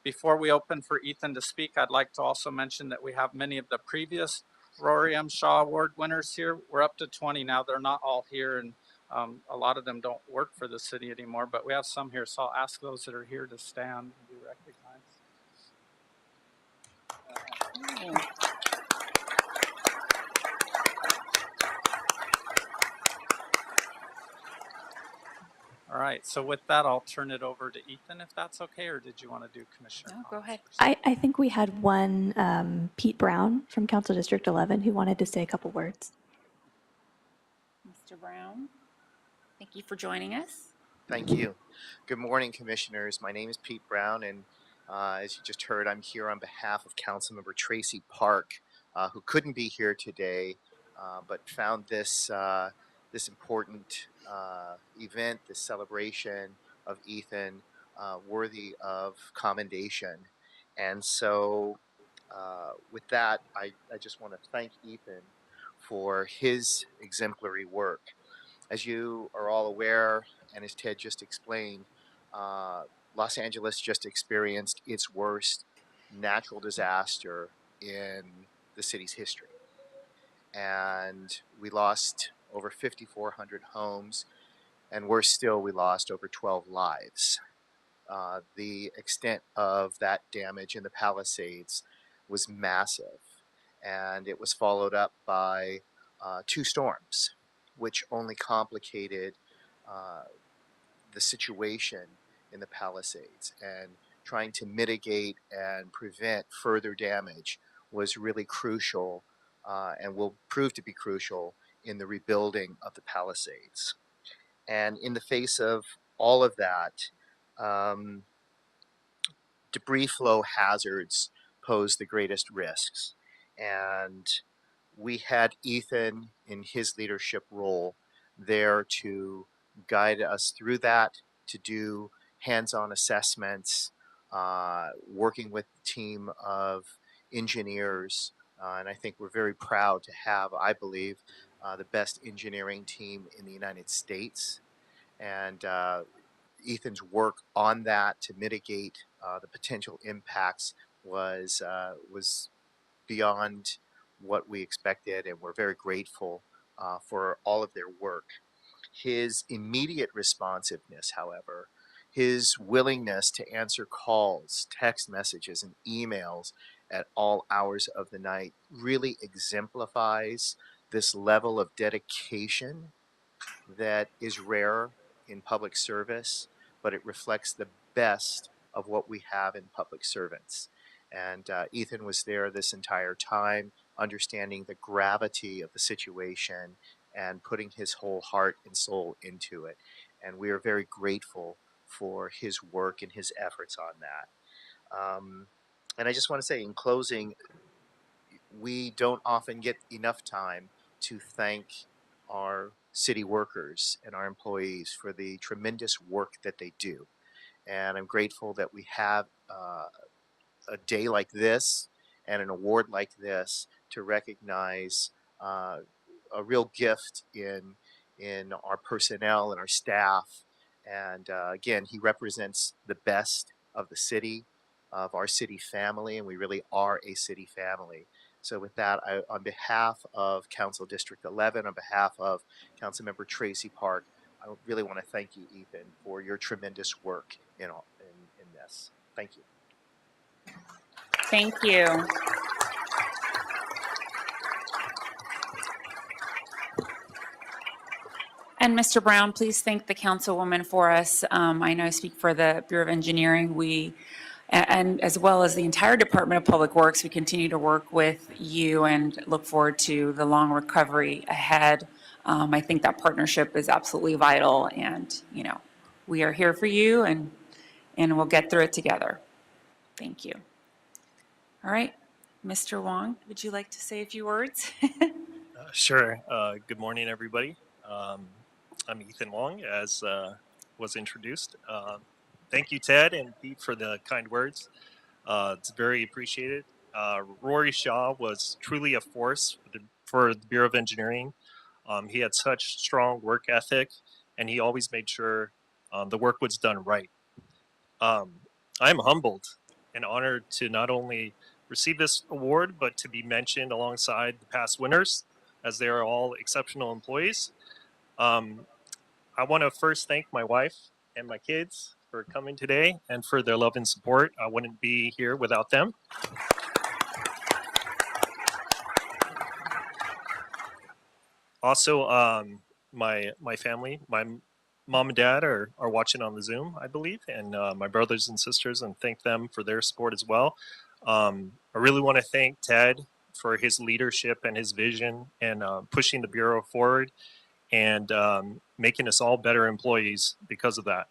before we open for Ethan to speak, I'd like to also mention that we have many of the previous Rory M. Shaw Award winners here. We're up to 20 now. They're not all here, and a lot of them don't work for the city anymore, but we have some here. So I'll ask those that are here to stand and be recognized. All right, so with that, I'll turn it over to Ethan, if that's okay, or did you want to do Commissioner? No, go ahead. I think we had one, Pete Brown from Council District 11, who wanted to say a couple words. Mr. Brown, thank you for joining us. Thank you. Good morning, Commissioners. My name is Pete Brown, and as you just heard, I'm here on behalf of Councilmember Tracy Park, who couldn't be here today, but found this this important event, this celebration of Ethan, worthy of commendation. And so, with that, I just want to thank Ethan for his exemplary work. As you are all aware, and as Ted just explained, Los Angeles just experienced its worst natural disaster in the city's history. And we lost over 5,400 homes, and worse still, we lost over 12 lives. The extent of that damage in the Palisades was massive, and it was followed up by 2 storms, which only complicated the situation in the Palisades, and trying to mitigate and prevent further damage was really crucial and will prove to be crucial in the rebuilding of the Palisades. And in the face of all of that, debris flow hazards pose the greatest risks. And we had Ethan in his leadership role there to guide us through that, to do hands-on assessments, working with a team of engineers. And I think we're very proud to have, I believe, the best engineering team in the United States. and Ethan's work on that to mitigate the potential impacts was beyond what we expected, and we're very grateful for all of their work. His immediate responsiveness, however, his willingness to answer calls, text messages, and emails at all hours of the night really exemplifies this level of dedication that is rare in public service, but it reflects the best of what we have in public servants. And Ethan was there this entire time, understanding the gravity of the situation and putting his whole heart and soul into it. And we are very grateful for his work and his efforts on that. And I just want to say in closing, we don't often get enough time to thank our city workers and our employees for the tremendous work that they do. And I'm grateful that we have a day like this and an award like this to recognize a real gift in our personnel and our staff. And again, he represents the best of the city, of our city family, and we really are a city family. So with that, on behalf of Council District 11, on behalf of Councilmember Tracy Park, I really want to thank you, Ethan, for your tremendous work in this. Thank you. Thank you. And Mr. Brown, please thank the councilwoman for us. I know I speak for the Bureau of Engineering. And as well as the entire Department of Public Works, we continue to work with you and look forward to the long recovery ahead. I think that partnership is absolutely vital, and we are here for you, and we'll get through it together. Thank you. All right, Mr. Wong, would you like to say a few words? Sure. Good morning, everybody. I'm Ethan Wong, as was introduced. Thank you, Ted and Pete, for the kind words. It's very appreciated. Rory Shaw was truly a force for the Bureau of Engineering. He had such strong work ethic, and he always made sure the work was done right. I'm humbled and honored to not only receive this award, but to be mentioned alongside the past winners, as they are all exceptional employees. I want to first thank my wife and my kids for coming today and for their love and support. I wouldn't be here without them. Also, my family, my mom and dad are watching on the Zoom, I believe, and my brothers and sisters, and thank them for their support as well. I really want to thank Ted for his leadership and his vision and pushing the Bureau forward and making us all better employees because of that.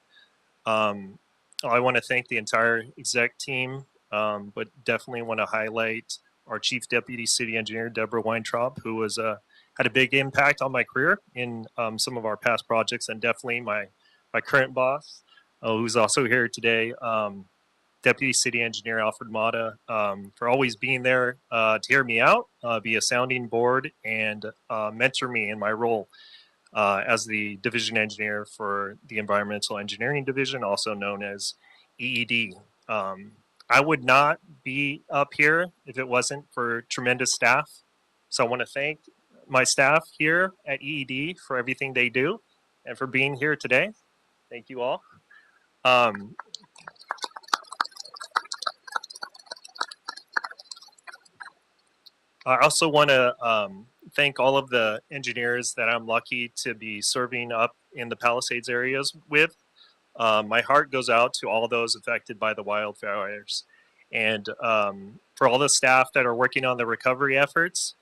I want to thank the entire exec team, but definitely want to highlight our Chief Deputy City Engineer, Deborah Weintraub, who was had a big impact on my career in some of our past projects, and definitely my current boss, who's also here today, Deputy City Engineer Alfred Mata, for always being there to hear me out, be a sounding board, and mentor me in my role as the division engineer for the Environmental Engineering Division, also known as EED. I would not be up here if it wasn't for tremendous staff. So I want to thank my staff here at EED for everything they do and for being here today. Thank you all. I also want to thank all of the engineers that I'm lucky to be serving up in the Palisades areas with. My heart goes out to all those affected by the wildfires. And for all the staff that are working on the recovery efforts,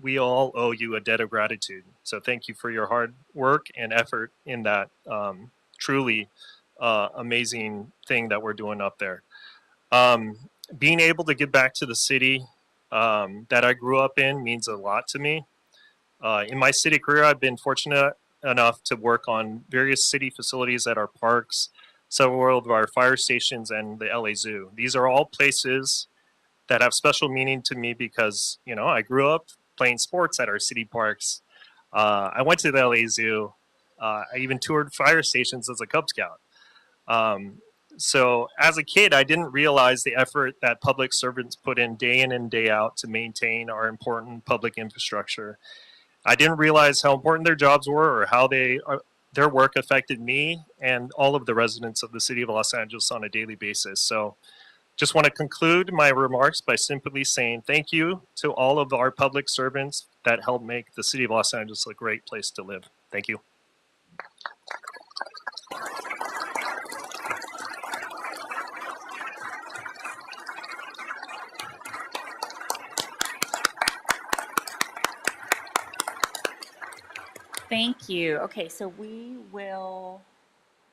we all owe you a debt of gratitude. So thank you for your hard work and effort in that truly amazing thing that we're doing up there. Being able to give back to the city that I grew up in means a lot to me. In my city career, I've been fortunate enough to work on various city facilities at our parks, several of our fire stations, and the LA Zoo. These are all places that have special meaning to me because, you know, I grew up playing sports at our city parks. I went to the LA Zoo I even toured fire stations as a Cub Scout. So as a kid, I didn't realize the effort that public servants put in and day out to maintain our important public infrastructure. I didn't realize how important their jobs were or how their work affected me and all of the residents of the city of Los Angeles on a daily basis. So just want to conclude my remarks by simply saying thank you to all of our public servants that help make the city of Los Angeles a great place to live. Thank you. Thank you. Okay, so we will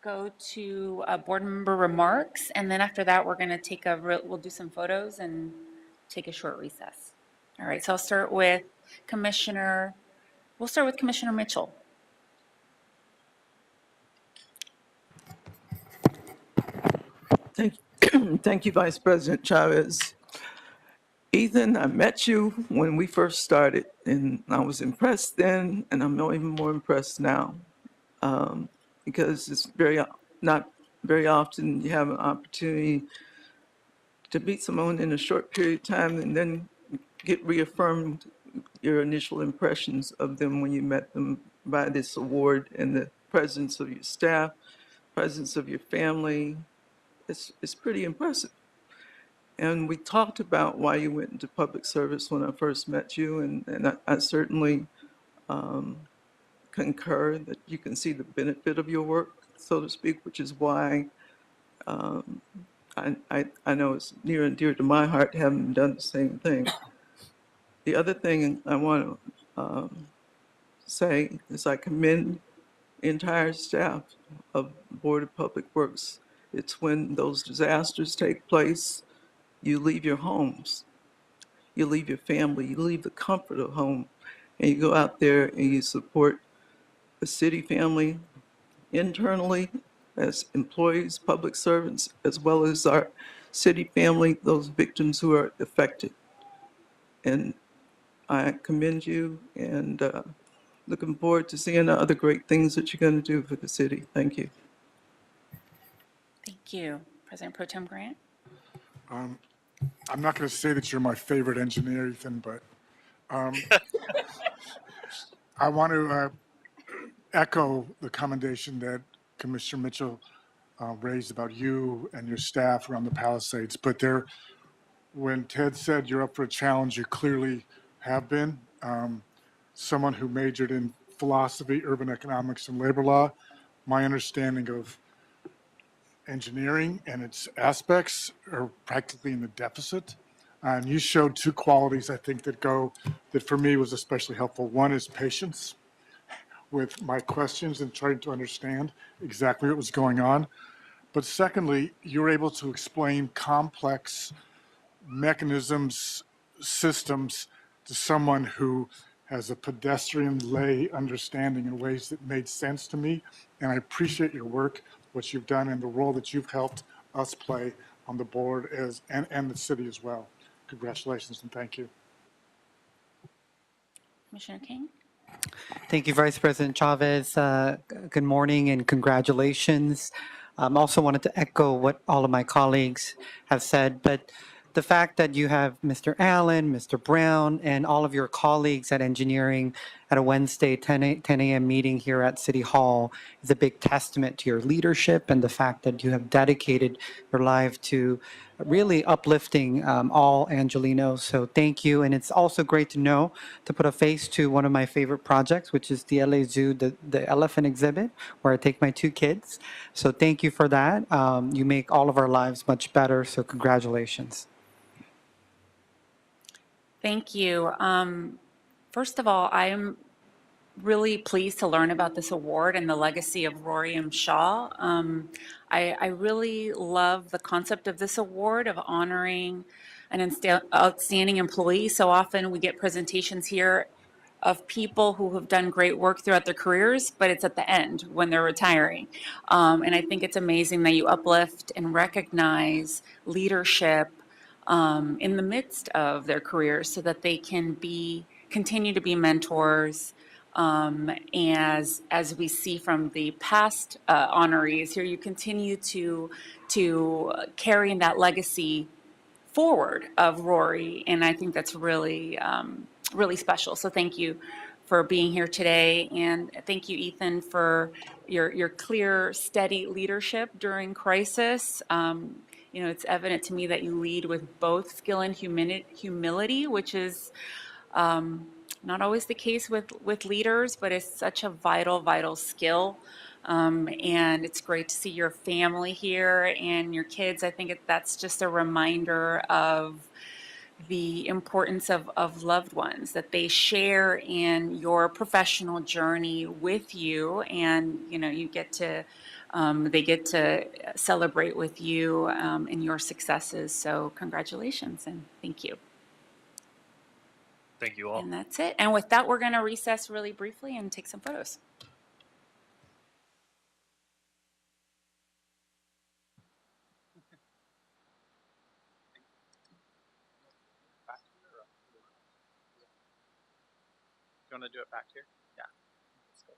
go to board member remarks, and then after that, we're going to take we'll do some photos and take a short recess. All right, so I'll start with Commissioner Mitchell. Thank you, Vice President Chavez. Ethan, I met you when we first started, and I was impressed then, and I'm even more impressed now, because it's not very often you have an opportunity to meet someone in a short period of time and then get reaffirmed your initial impressions of them when you met them by this award, and the presence of your staff, presence of your family. It's pretty impressive. And we talked about why you went into public service when I first met you, and I certainly concur that you can see the benefit of your work, so to speak, which is why I know it's near and dear to my heart, having done the same thing. The other thing I want to say is I commend the entire staff of the Board of Public Works. It's when those disasters take place, you leave your homes, you leave your family, you leave the comfort of home, and you go out there and you support the city family internally as employees, public servants, as well as our city family, those victims who are affected. And I commend you, and looking forward to seeing the other great things that you're going to do for the city. Thank you. Thank you. President Pro Tem Grant. I'm not going to say that you're my favorite engineer, Ethan, but I want to echo the commendation that Commissioner Mitchell raised about you and your staff around the Palisades. But when Ted said you're up for a challenge, you clearly have been. Someone who majored in philosophy, urban economics, and labor law, my understanding of engineering and its aspects are practically in the deficit. And you showed two qualities, I think, that for me was especially helpful. One is patience with my questions and trying to understand exactly what was going on. But secondly, you were able to explain complex mechanisms, systems to someone who has a pedestrian lay understanding in ways that made sense to me. And I appreciate your work, what you've done, and the role that you've helped us play on the board and the city as well. Congratulations and thank you. Commissioner King. Thank you, Vice President Chavez. Good morning and congratulations. Also wanted to echo what all of my colleagues have said, but the fact that you have Mr. Allen, Mr. Brown, and all of your colleagues at engineering at a Wednesday 10 a.m. meeting here at City Hall is a big testament to your leadership and the fact that you have dedicated your life to really uplifting all Angelenos. So thank you. And it's also great to know, to put a face to one of my favorite projects, which is the LA Zoo, the elephant exhibit, where I take my two kids. So thank you for that. You make all of our lives much better. So congratulations. Thank you. First of all, I'm really pleased to learn about this award and the legacy of Rory M. Shaw. I really love the concept of this award of honoring an outstanding employee. So often we get presentations here of people who have done great work throughout their careers, but it's at the end when they're retiring. And I think it's amazing that you uplift and recognize leadership in the midst of their careers so that they can continue to be mentors As we see from the past honorees here, you continue to carry in that legacy forward of Rory, and I think that's really really special. So thank you for being here today, and thank you, Ethan, for your clear, steady leadership during crisis. You know, it's evident to me that you lead with both skill and humility, which is not always the case with leaders, but it's such a vital skill. And it's great to see your family here and your kids. I think that's just a reminder of the importance of loved ones, that they share in your professional journey with you, and you know, you get to they get to celebrate with you in your successes. So congratulations and thank you. Thank you all. And that's it. And with that, we're going to recess really briefly and take some photos. You want to do it back here? Yeah. Let's go.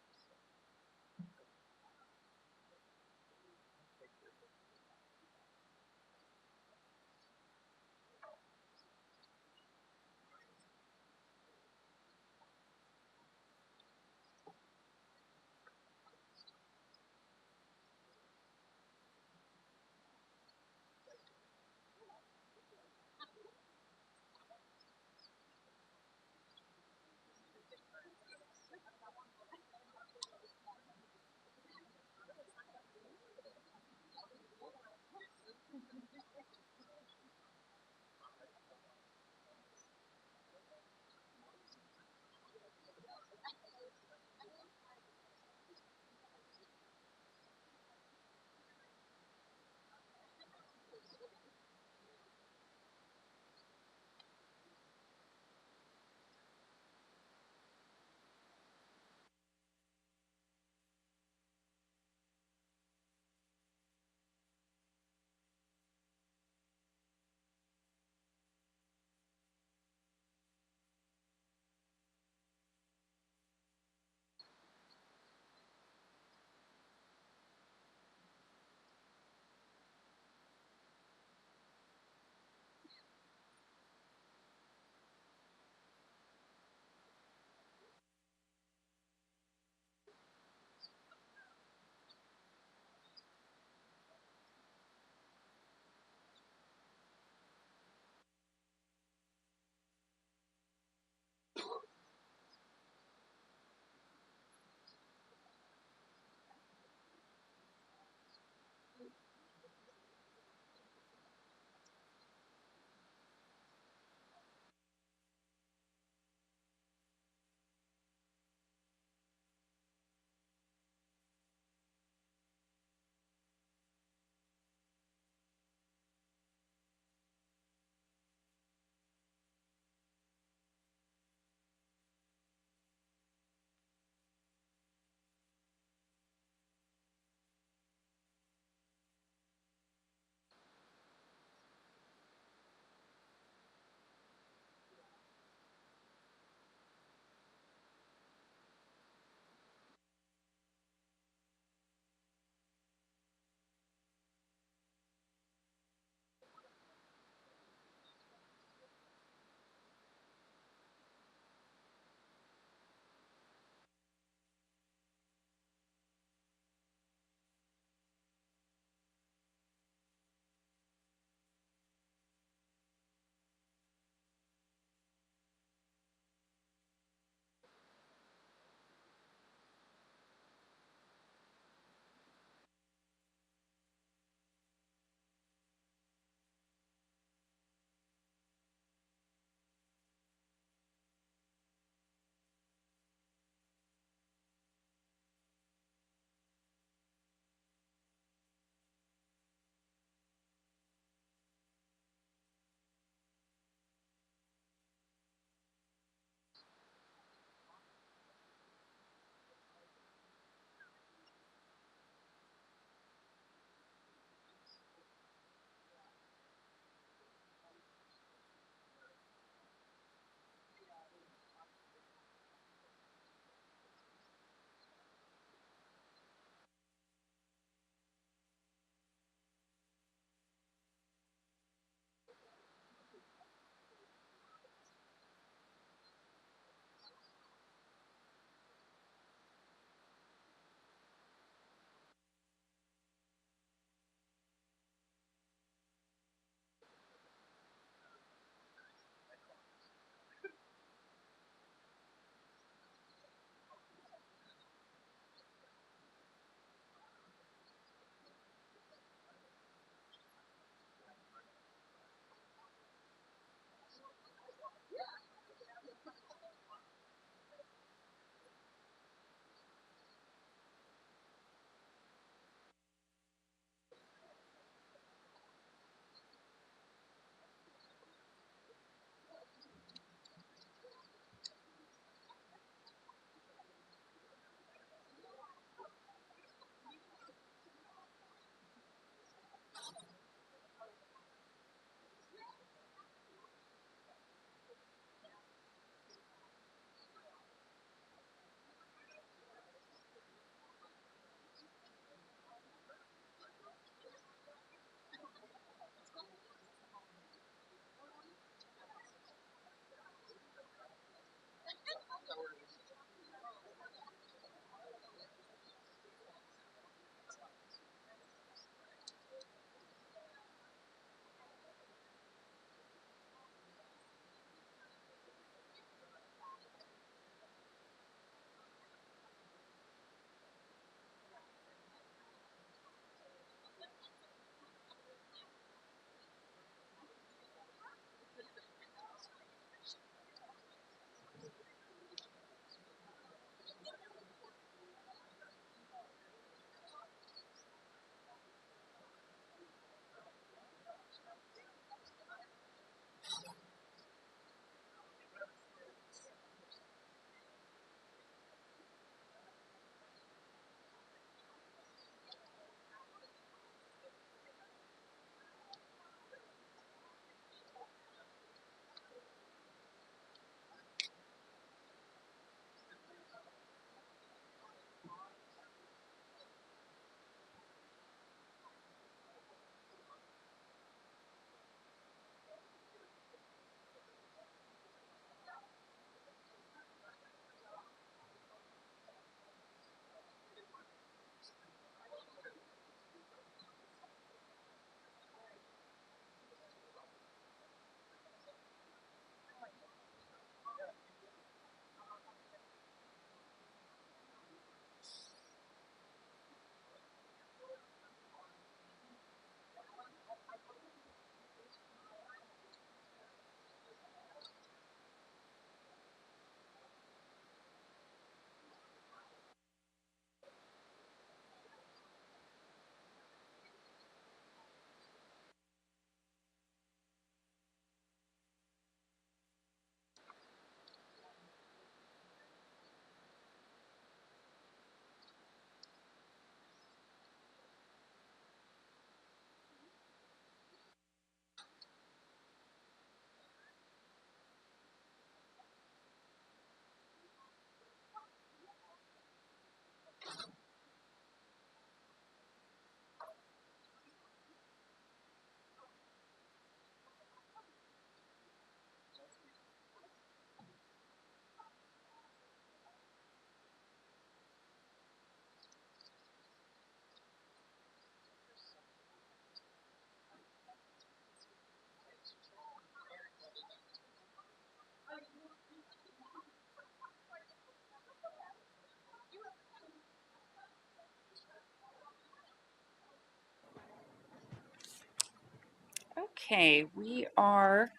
Okay, we are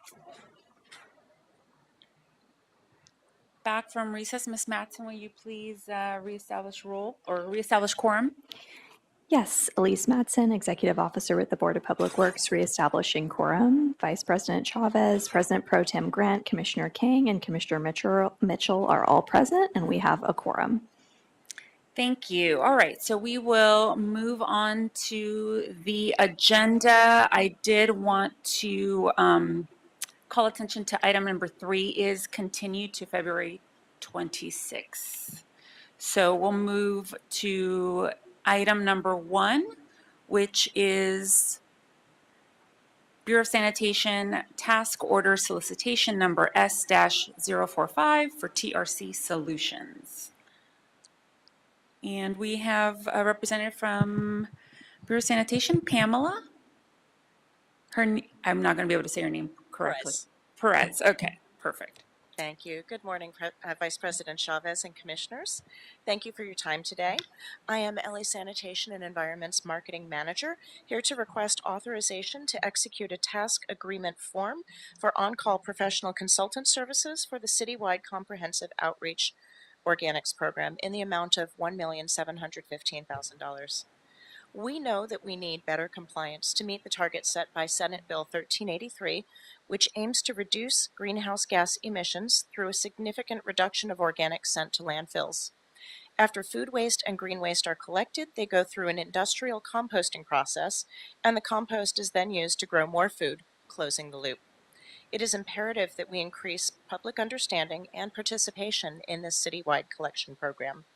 back from recess. Ms. Matson, will you please reestablish roll or reestablish quorum? Yes, Elise Matson, Executive Officer with the Board of Public Works, reestablishing quorum. Vice President Chavez, President Pro Tem Grant, Commissioner King, and Commissioner Mitchell are all present, and we have a quorum. Thank you. All right, so we will move on to the agenda. I did want to call attention to item number 3 is continued to February 26th. So we'll move to item number 1, which is Bureau of Sanitation Task Order Solicitation Number S-045 for TRC Solutions. And we have a representative from Bureau of Sanitation, Pamela. I'm not going to be able to say her name correctly. Perez. Okay, perfect. Thank you. Good morning, Vice President Chavez and Commissioners. Thank you for your time today. I am LA Sanitation and Environment's Marketing Manager, here to request authorization to execute a task agreement form for on-call professional consultant services for the citywide comprehensive outreach organics program in the amount of $1,715,000. We know that we need better compliance to meet the target set by Senate Bill 1383, which aims to reduce greenhouse gas emissions through a significant reduction of organics sent to landfills. After food waste and green waste are collected, they go through an industrial composting process, and the compost is then used to grow more food, closing the loop. It is imperative that we increase public understanding and participation in this citywide collection program.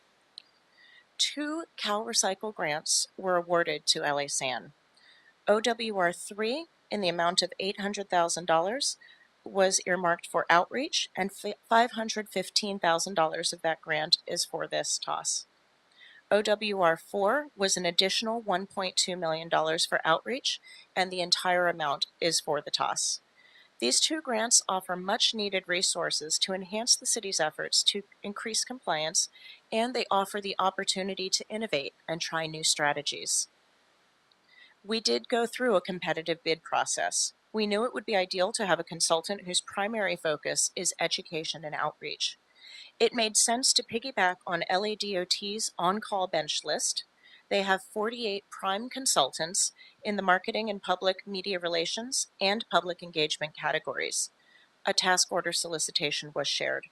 2 CalRecycle grants were awarded to LA San. OWR 3 in the amount of $800,000 was earmarked for outreach, and $515,000 of that grant is for this TOS. OWR 4 was an additional $1.2 million for outreach, and the entire amount is for the TOS. These 2 grants offer much-needed resources to enhance the city's efforts to increase compliance, and they offer the opportunity to innovate and try new strategies. We did go through a competitive bid process. We knew it would be ideal to have a consultant whose primary focus is education and outreach. It made sense to piggyback on LADOT's on-call bench list. They have 48 prime consultants in the marketing and public media relations and public engagement categories. A task order solicitation was shared.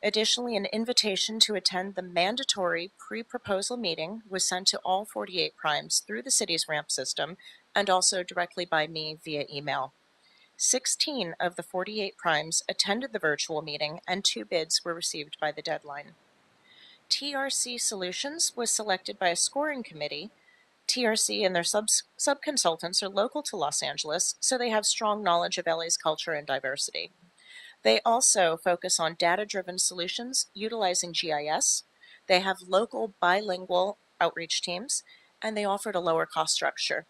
Additionally, an invitation to attend the mandatory pre-proposal meeting was sent to all 48 primes through the city's ramp system and also directly by me via email. 16 of the 48 primes attended the virtual meeting, and 2 bids were received by the deadline. TRC Solutions was selected by a scoring committee. TRC and their sub-consultants are local to Los Angeles, so they have strong knowledge of LA's culture and diversity. They also focus on data-driven solutions utilizing GIS. They have local bilingual outreach teams, and they offered a lower cost structure.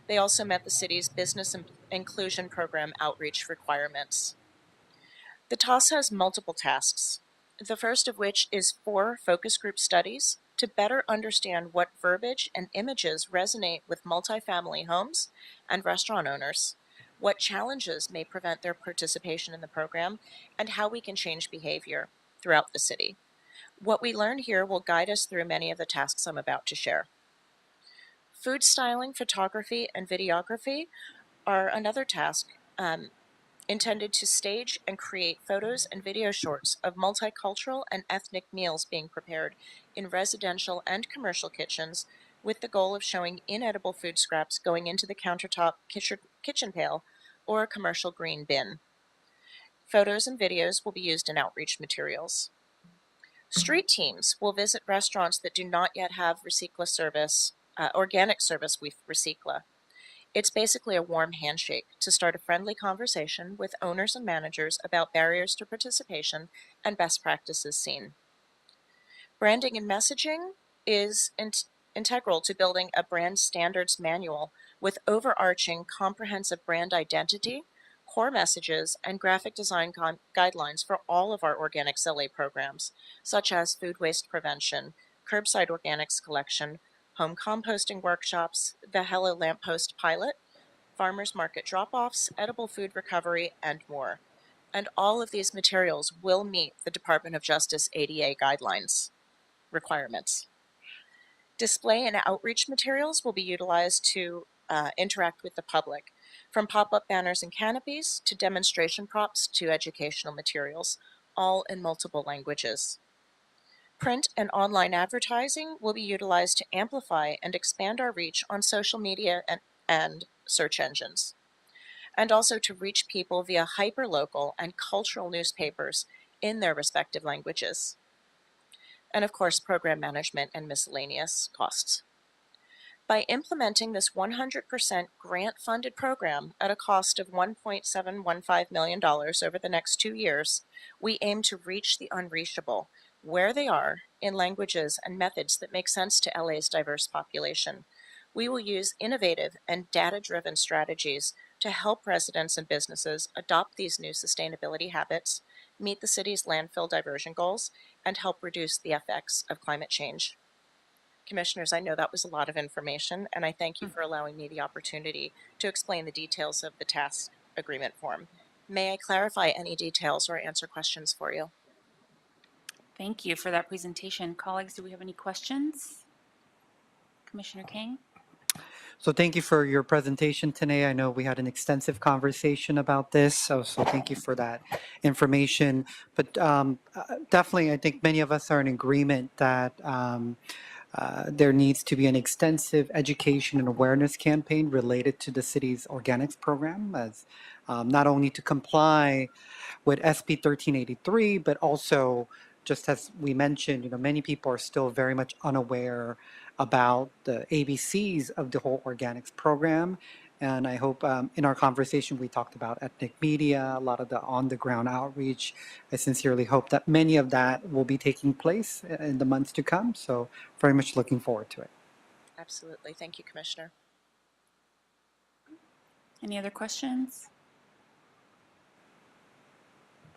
They also met the city's business inclusion program outreach requirements. The TOS has multiple tasks, the first of which is 4 focus group studies to better understand what verbiage and images resonate with multifamily homes and restaurant owners, what challenges may prevent their participation in the program, and how we can change behavior throughout the city. What we learn here will guide us through many of the tasks I'm about to share. Food styling, photography, and videography are another task intended to stage and create photos and video shorts of multicultural and ethnic meals being prepared in residential and commercial kitchens, with the goal of showing inedible food scraps going into the countertop kitchen pail or a commercial green bin. Photos and videos will be used in outreach materials. Street teams will visit restaurants that do not yet have Recycla service, organic service with Recycla. It's basically a warm handshake to start a friendly conversation with owners and managers about barriers to participation and best practices seen. Branding and messaging is integral to building a brand standards manual with overarching comprehensive brand identity, core messages, and graphic design guidelines for all of our Organics LA programs, such as food waste prevention, curbside organics collection, home composting workshops, the Hello Lamppost pilot, farmers market drop-offs, edible food recovery, and more. And all of these materials will meet the Department of Justice ADA guidelines requirements. Display and outreach materials will be utilized to interact with the public, from pop-up banners and canopies to demonstration props to educational materials, all in multiple languages. Print and online advertising will be utilized to amplify and expand our reach on social media and search engines, and also to reach people via hyperlocal and cultural newspapers in their respective languages. And of course, program management and miscellaneous costs. By implementing this 100% grant-funded program at a cost of $1.715 million over the next 2 years, we aim to reach the unreachable where they are in languages and methods that make sense to LA's diverse population. We will use innovative and data-driven strategies to help residents and businesses adopt these new sustainability habits, meet the city's landfill diversion goals, and help reduce the effects of climate change. Commissioners, I know that was a lot of information, and I thank you for allowing me the opportunity to explain the details of the task agreement form. May I clarify any details or answer questions for you? Thank you for that presentation. Colleagues, do we have any questions? Commissioner King? So thank you for your presentation today. I know we had an extensive conversation about this, so thank you for that information. But definitely, I think many of us are in agreement that there needs to be an extensive education and awareness campaign related to the city's organics program, as not only to comply with SB 1383, but also, just as we mentioned, many people are still very much unaware about the ABCs of the whole organics program. And I hope in our conversation we talked about ethnic media, a lot of the on-the-ground outreach. I sincerely hope that many of that will be taking place in the months to come. So very much looking forward to it. Absolutely. Thank you, Commissioner. Any other questions?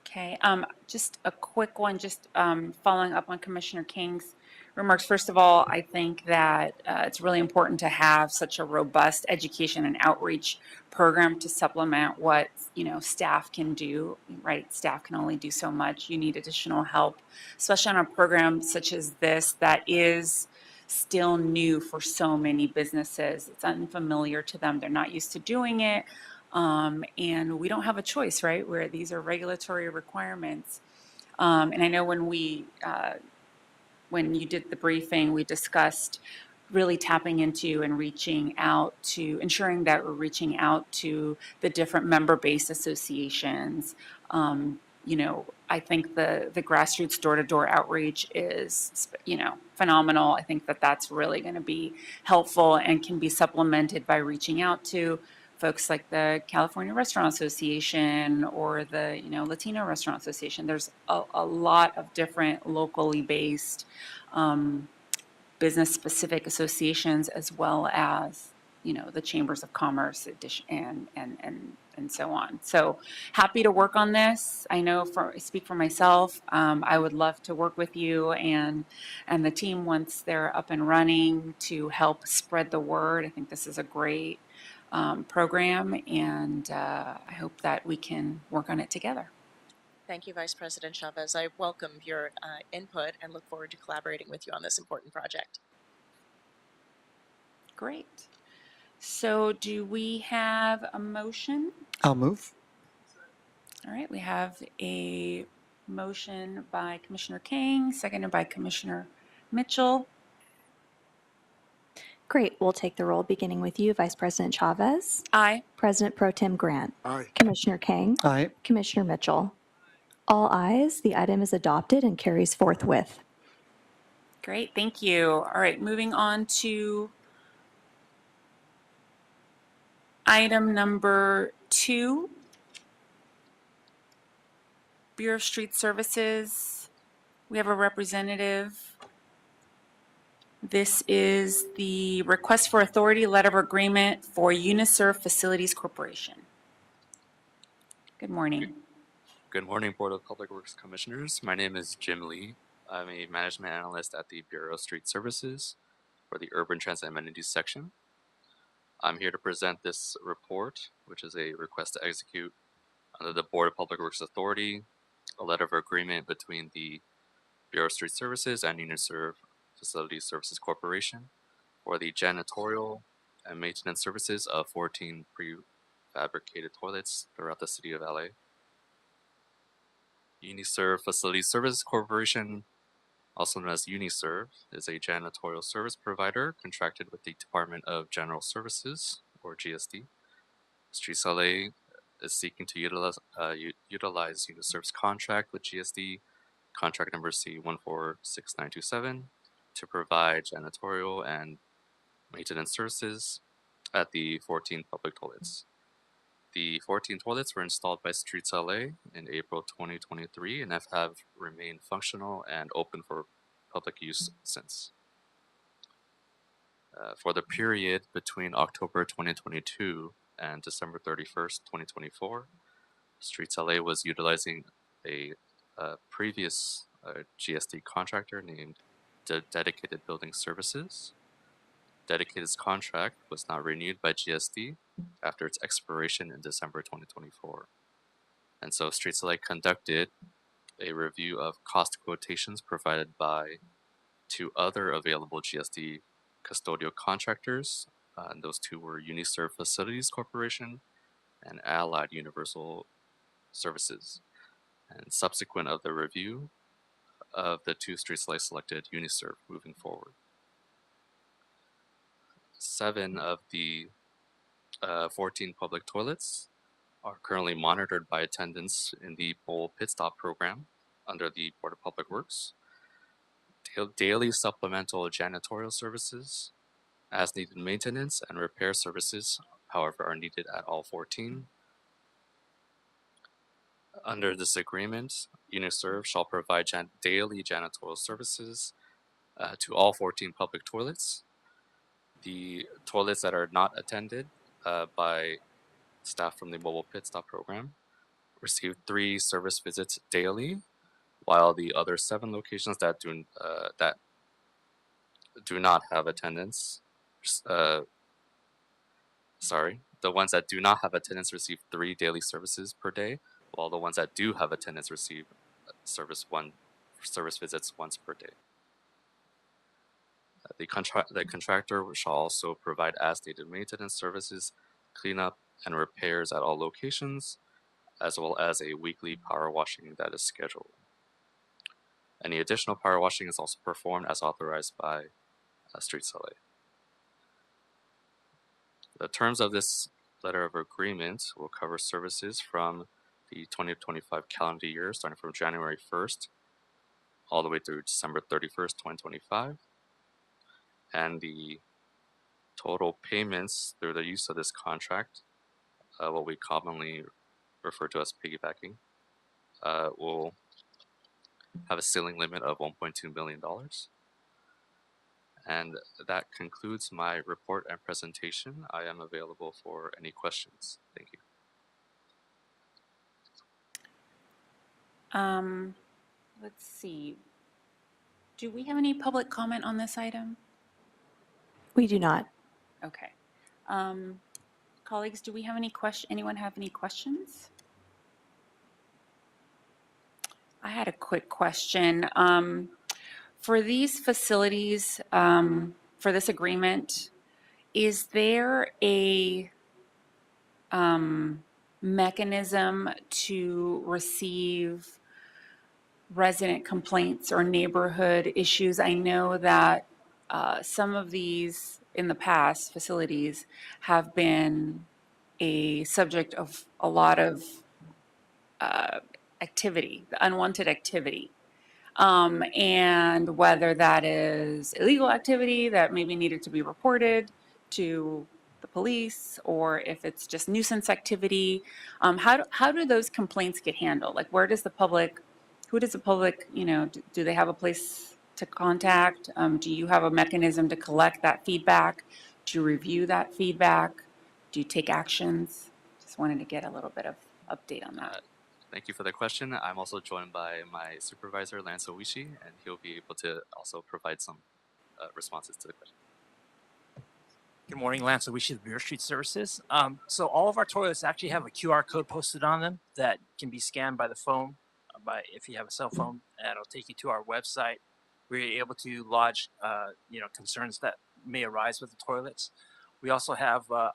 Okay, just a quick one, just following up on Commissioner King's remarks. First of all, I think that it's really important to have such a robust education and outreach program to supplement what staff can do. Right, staff can only do so much. You need additional help, especially on a program such as this that is still new for so many businesses. It's unfamiliar to them. They're not used to doing it. And we don't have a choice, right, where these are regulatory requirements. And I know when you did the briefing, we discussed really tapping into and reaching out to, ensuring that we're reaching out to the different member-based associations. I think the grassroots door-to-door outreach is, phenomenal. I think that that's really going to be helpful and can be supplemented by reaching out to folks like the California Restaurant Association or the Latino Restaurant Association. There's a lot of different locally based business specific associations, as well as the chambers of commerce and so on. So happy to work on this. I know I speak for myself. I would love to work with you and the team once they're up and running to help spread the word. I think this is a great program, and I hope that we can work on it together. Thank you, Vice President Chavez. I welcome your input and look forward to collaborating with you on this important project. Great. So do we have a motion? I'll move. All right, we have a motion by Commissioner King, seconded by Commissioner Mitchell. Great. We'll take the roll, beginning with you, Vice President Chavez. Aye. President Pro Tem Grant. Aye. Commissioner King. Aye. Commissioner Mitchell. All ayes. The item is adopted and carries forthwith. Great, thank you. All right, moving on to item number 2. Bureau of Street Services. We have a representative. This is the request for authority letter of agreement for Uniserve Facilities Corporation. Good morning. Good morning, Board of Public Works Commissioners. My name is Jim Lee. I'm a management analyst at the Bureau of Street Services for the Urban Transit Amenities section. I'm here to present this report, which is a request to execute under the Board of Public Works Authority, a letter of agreement between the Bureau of Street Services and UniServ Facility Services Corporation for the janitorial and maintenance services of 14 prefabricated toilets throughout the city of LA. UniServ Facility Services Corporation, also known as UniServ, is a janitorial service provider contracted with the Department of General Services, or GSD. Streets LA is seeking to utilize UniServ's contract with GSD, contract number C146927, to provide janitorial and maintenance services at the 14 public toilets. The 14 toilets were installed by Streets LA in April 2023 and have remained functional and open for public use since. For the period between October 2022 and December 31st, 2024, Streets LA was utilizing a previous GSD contractor named Dedicated Building Services. Dedicated's contract was not renewed by GSD after its expiration in December 2024. And so Streets LA conducted a review of cost quotations provided by two other available GSD custodial contractors. And those two were UniServ Facilities Corporation and Allied Universal Services. And subsequent of the review of the two, Streets LA selected UniServ moving forward. 7 of the 14 public toilets are currently monitored by attendants in the Bowl Pit Stop program under the Board of Public Works. Daily supplemental janitorial services, as needed maintenance and repair services, however, are needed at all 14. Under this agreement, UniServ shall provide daily janitorial services to all 14 public toilets. The toilets that are not attended by staff from the Mobile Pit Stop program receive 3 service visits daily, while the other 7 locations that do not have attendance, the ones that do not have attendance receive 3 daily services per day, while the ones that do have attendance receive service visits once per day. The contractor shall also provide as-needed maintenance services, cleanup, and repairs at all locations, as well as a weekly power washing that is scheduled. Any additional power washing is also performed as authorized by Streets LA. The terms of this letter of agreement will cover services from the 2025 calendar year, starting from January 1st all the way through December 31st, 2025. And the total payments through the use of this contract, what we commonly refer to as piggybacking, will have a ceiling limit of $1.2 million. And that concludes my report and presentation. I am available for any questions. Thank you. Let's see. Do we have any public comment on this item? We do not. Okay. Colleagues, do we have any anyone have any questions? I had a quick question. For these facilities, for this agreement, is there a mechanism to receive resident complaints or neighborhood issues? I know that some of these in the past facilities have been a subject of a lot of activity, unwanted activity. And whether that is illegal activity that maybe needed to be reported to the police, or if it's just nuisance activity, how do those complaints get handled? Like, who does the public, do they have a place to contact? Do you have a mechanism to collect that feedback? Do you review that feedback? Do you take actions? Just wanted to get a little bit of update on that. Thank you for the question. I'm also joined by my supervisor, Lance Owishi, and he'll be able to also provide some responses to the question. Good morning, Lance Owishi of Beer Street Services. So all of our toilets actually have a QR code posted on them that can be scanned by the phone, if you have a cell phone, and it'll take you to our website. We're able to lodge, concerns that may arise with the toilets. We also have on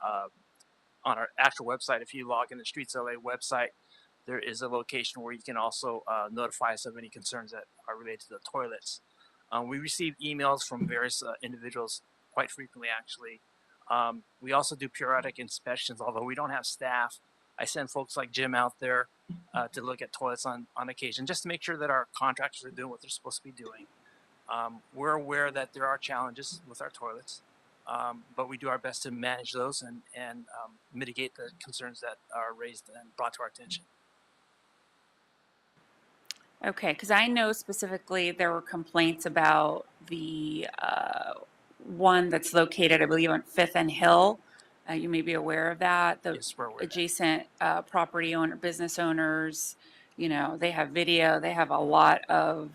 our actual website, if you log in the Streets LA website, there is a location where you can also notify us of any concerns that are related to the toilets. We receive emails from various individuals quite frequently, actually. We also do periodic inspections, although we don't have staff. I send folks like Jim out there to look at toilets on occasion, just to make sure that our contractors are doing what they're supposed to be doing. We're aware that there are challenges with our toilets, but we do our best to manage those and mitigate the concerns that are raised and brought to our attention. Okay, because I know specifically there were complaints about the one that's located, I believe, on Fifth and Hill. You may be aware of that. The Yes, we're aware of that. adjacent property owner, business owners, they have video. They have a lot of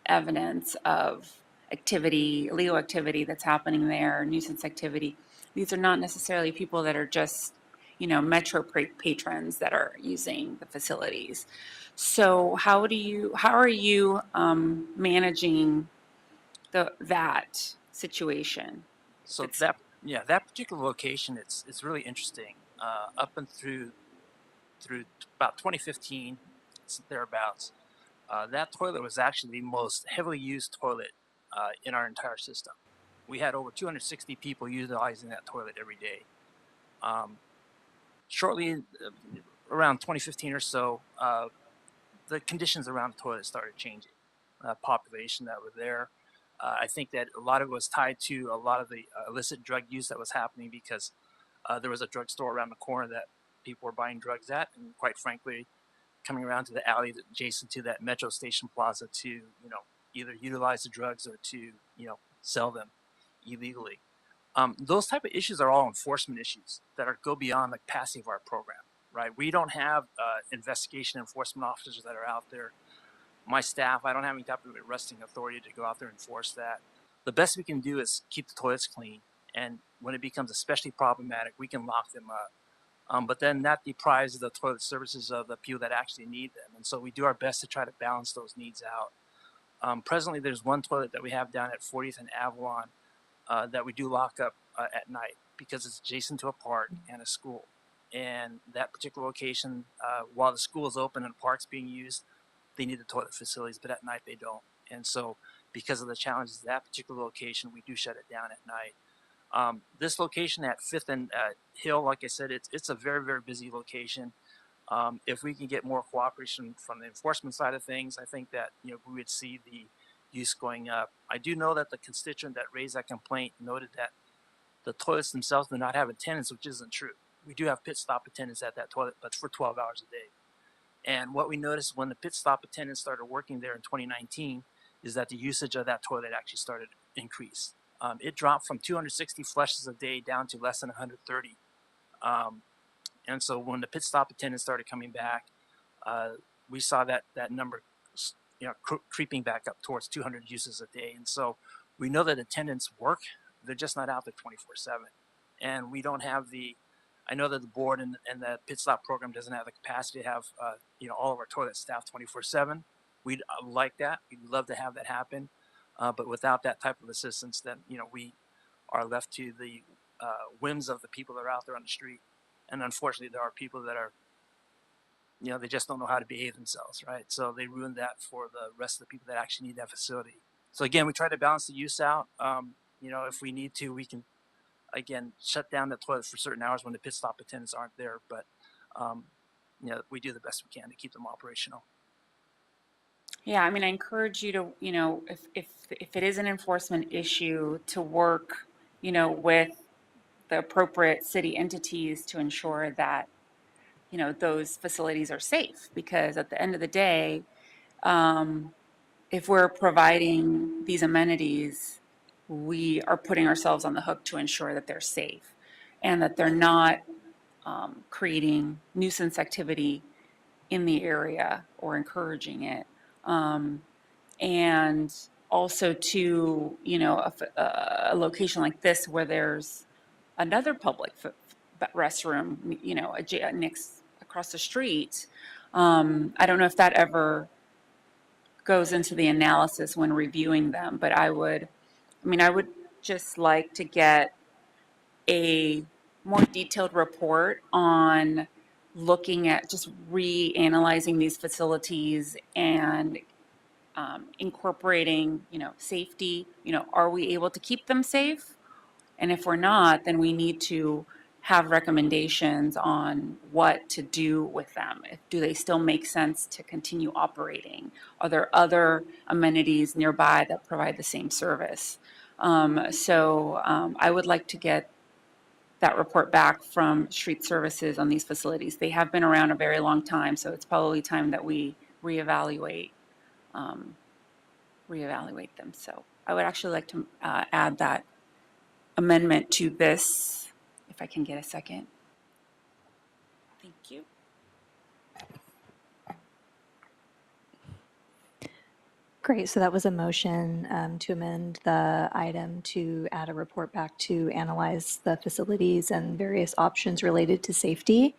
evidence of activity, illegal activity that's happening there, nuisance activity. These are not necessarily people that are just, metro patrons that are using the facilities. So how are you managing that situation? So that particular location, it's really interesting. Up and through about 2015, thereabouts, that toilet was actually the most heavily used toilet in our entire system. We had over 260 people utilizing that toilet every day. Shortly, around 2015 or so, the conditions around the toilet started changing. Population that were there. I think that a lot of it was tied to a lot of the illicit drug use that was happening because there was a drugstore around the corner that people were buying drugs at, and quite frankly, coming around to the alley adjacent to that Metro Station Plaza to either utilize the drugs or to sell them illegally. Those type of issues are all enforcement issues that go beyond the passing of our program. Right? We don't have investigation enforcement officers that are out there. My staff, I don't have any type of arresting authority to go out there and enforce that. The best we can do is keep the toilets clean, and when it becomes especially problematic, we can lock them up. But then that deprives the toilet services of the people that actually need them, and so we do our best to try to balance those needs out. Presently, there's one toilet that we have down at 40th and Avalon that we do lock up at night because it's adjacent to a park and a school. And that particular location, while the school is open and the park's being used, they need the toilet facilities, but at night they don't. And so because of the challenges of that particular location, we do shut it down at night. This location at 5th and Hill, like I said, it's a very, very busy location. If we can get more cooperation from the enforcement side of things, I think that we would see the use going up. I do know that the constituent that raised that complaint noted that the toilets themselves do not have attendants, which isn't true. We do have pit stop attendants at that toilet, but for 12 hours a day. And what we noticed when the pit stop attendants started working there in 2019 is that the usage of that toilet actually started to increase. It dropped from 260 flushes a day down to less than 130. And so when the pit stop attendants started coming back, we saw that number creeping back up towards 200 uses a day. And so we know that attendants work, they're just not out there 24/7. And we don't have I know that the board and the pit stop program doesn't have the capacity to have all of our toilets staffed 24/7. We'd like that. We'd love to have that happen, but without that type of assistance, then we are left to the whims of the people that are out there on the street. And unfortunately, there are people that are they just don't know how to behave themselves, right? So they ruin that for the rest of the people that actually need that facility. So again, we try to balance the use out. If we need to, we can again shut down the toilet for certain hours when the pit stop attendants aren't there, but we do the best we can to keep them operational. Yeah, I mean, I encourage you to, if it is an enforcement issue, to work, with the appropriate city entities to ensure that, those facilities are safe. Because at the end of the day, if we're providing these amenities, we are putting ourselves on the hook to ensure that they're safe and that they're not creating nuisance activity in the area or encouraging it. And also to, a location like this where there's another public restroom, you know, next across the street. I don't know if that ever goes into the analysis when reviewing them, but I would just like to get a more detailed report on looking at just reanalyzing these facilities and incorporating, you know, safety. You know, are we able to keep them safe? And if we're not, then we need to have recommendations on what to do with them. Do they still make sense to continue operating? Are there other amenities nearby that provide the same service? I would like to get that report back from street services on these facilities. They have been around a very long time, so it's probably time that we reevaluate them. So I would actually like to add that amendment to this, if I can get a second. Thank you. Great, so that was a motion to amend the item to add a report back to analyze the facilities and various options related to safety.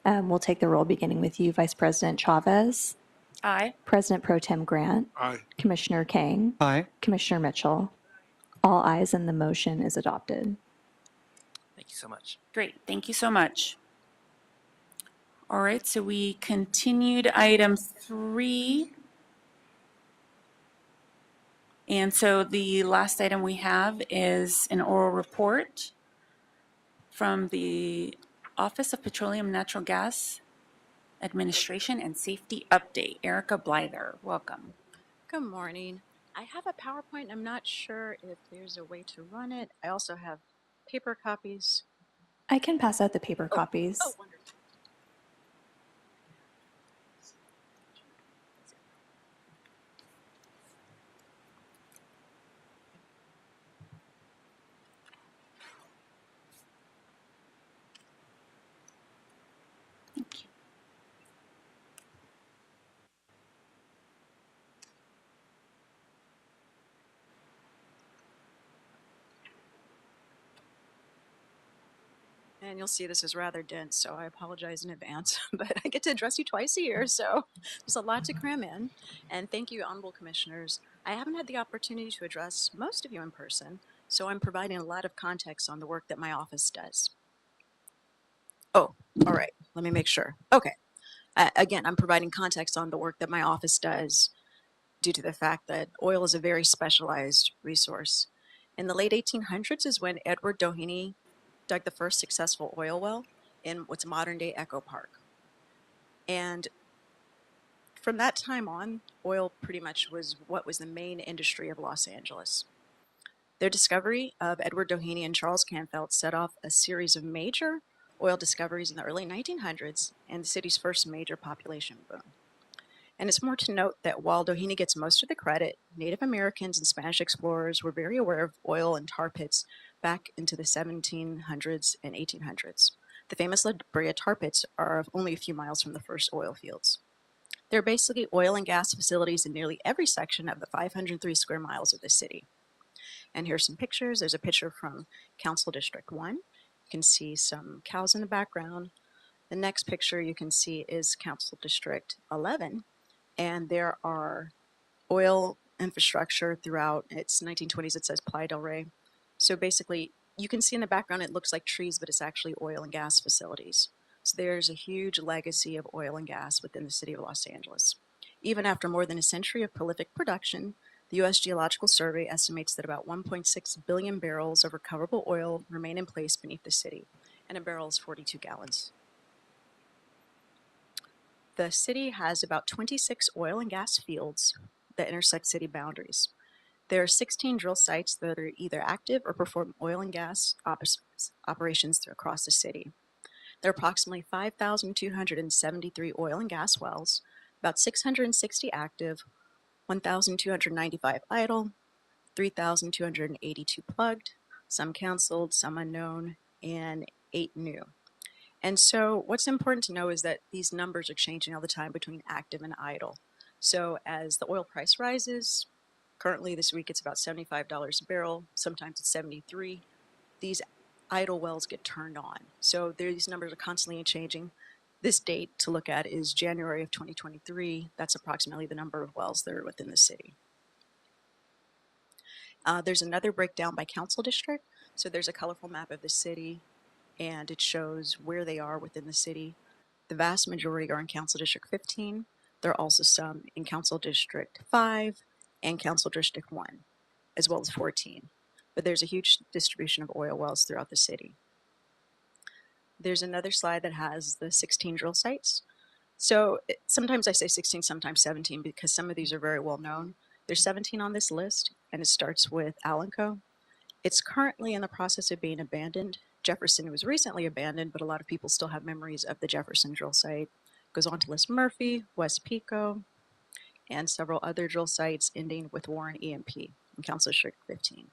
We'll take the roll beginning with you, Vice President Chavez. Aye. President Pro Tem Grant. Aye. Commissioner Kang. Aye. Commissioner Mitchell. All ayes and the motion is adopted. Thank you so much. Great, thank you so much. All right, so we continued item 3. And so the last item we have is an oral report from the Office of Petroleum and Natural Gas Administration and Safety Update. Erica Blyther, welcome. Good morning. I have a PowerPoint. I'm not sure if there's a way to run it. I also have paper copies. I can pass out the paper copies. Oh, wonderful. And you'll see this is rather dense, so I apologize in advance. But I get to address you twice a year, so there's a lot to cram in. And thank you, Honorable Commissioners. I haven't had the opportunity to address most of you in person, so I'm providing a lot of context on the work that my office does. Oh, all right. Let me make sure. Okay. Again, I'm providing context on the work that my office does due to the fact that oil is a very specialized resource. In the late 1800s is when Edward Doheny dug the first successful oil well in what's modern day Echo Park. And from that time on, oil pretty much was what was the main industry of Los Angeles. Their discovery of Edward Doheny and Charles Canfield set off a series of major oil discoveries in the early 1900s and the city's first major population boom. And it's more to note that while Doheny gets most of the credit, Native Americans and Spanish explorers were very aware of oil and tar pits back into the 1700s and 1800s. The famous La Brea tar pits are only a few miles from the first oil fields. There are basically oil and gas facilities in nearly every section of the 503 square miles of the city. And here's some pictures. There's a picture from Council District 1. You can see some cows in the background. The next picture you can see is Council District 11. And there are oil infrastructure throughout. It's 1920s, it says Playa del Rey. So basically, you can see in the background it looks like trees, but it's actually oil and gas facilities. So there's a huge legacy of oil and gas within the city of Los Angeles. Even after more than a century of prolific production, the U.S. Geological Survey estimates that about 1.6 billion barrels of recoverable oil remain in place beneath the city, and a barrel is 42 gallons. The city has about 26 oil and gas fields that intersect city boundaries. There are 16 drill sites that are either active or perform oil and gas operations across the city. There are approximately 5,273 oil and gas wells, about 660 active, 1,295 idle, 3,282 plugged, some canceled, some unknown, and 8 new. And so what's important to know is that these numbers are changing all the time between active and idle. So as the oil price rises, currently this week it's about $75 a barrel, sometimes it's $73. These idle wells get turned on. So these numbers are constantly changing. This date to look at is January of 2023. That's approximately the number of wells that are within the city. There's another breakdown by council district. So there's a colorful map of the city, and it shows where they are within the city. The vast majority are in Council District 15. There are also some in Council District 5 and Council District 1, as well as 14. But there's a huge distribution of oil wells throughout the city. There's another slide that has the 16 drill sites. So sometimes I say 16, sometimes 17, because some of these are very well known. There's 17 on this list, and it starts with Alanco. It's currently in the process of being abandoned. Jefferson was recently abandoned, but a lot of people still have memories of the Jefferson drill site. Goes on to list Murphy, West Pico, and several other drill sites ending with Warren EMP in Council District 15.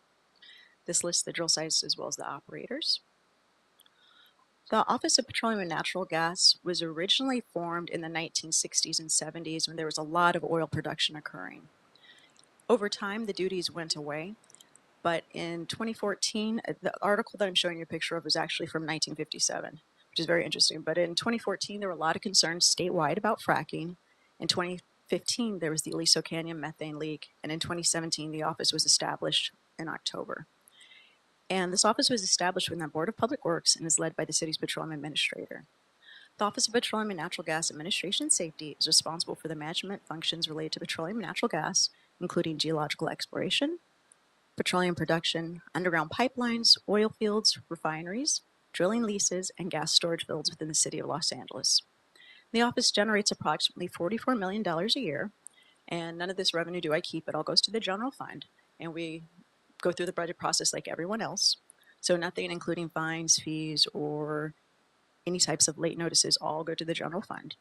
This lists the drill sites as well as the operators. The Office of Petroleum and Natural Gas was originally formed in the 1960s and 70s when there was a lot of oil production occurring. Over time, the duties went away, but in 2014, the article that I'm showing you a picture of was actually from 1957, which is very interesting. But in 2014, there were a lot of concerns statewide about fracking. In 2015, there was the Aliso Canyon methane leak, and in 2017, the office was established in October. And this office was established within the Board of Public Works and is led by the city's petroleum administrator. The Office of Petroleum and Natural Gas Administration and Safety is responsible for the management functions related to petroleum and natural gas, including geological exploration, petroleum production, underground pipelines, oil fields, refineries, drilling leases, and gas storage fields within the city of Los Angeles. The office generates approximately $44 million a year, and none of this revenue do I keep. It all goes to the general fund, and we go through the budget process like everyone else. So nothing including fines, fees, or any types of late notices all go to the general fund.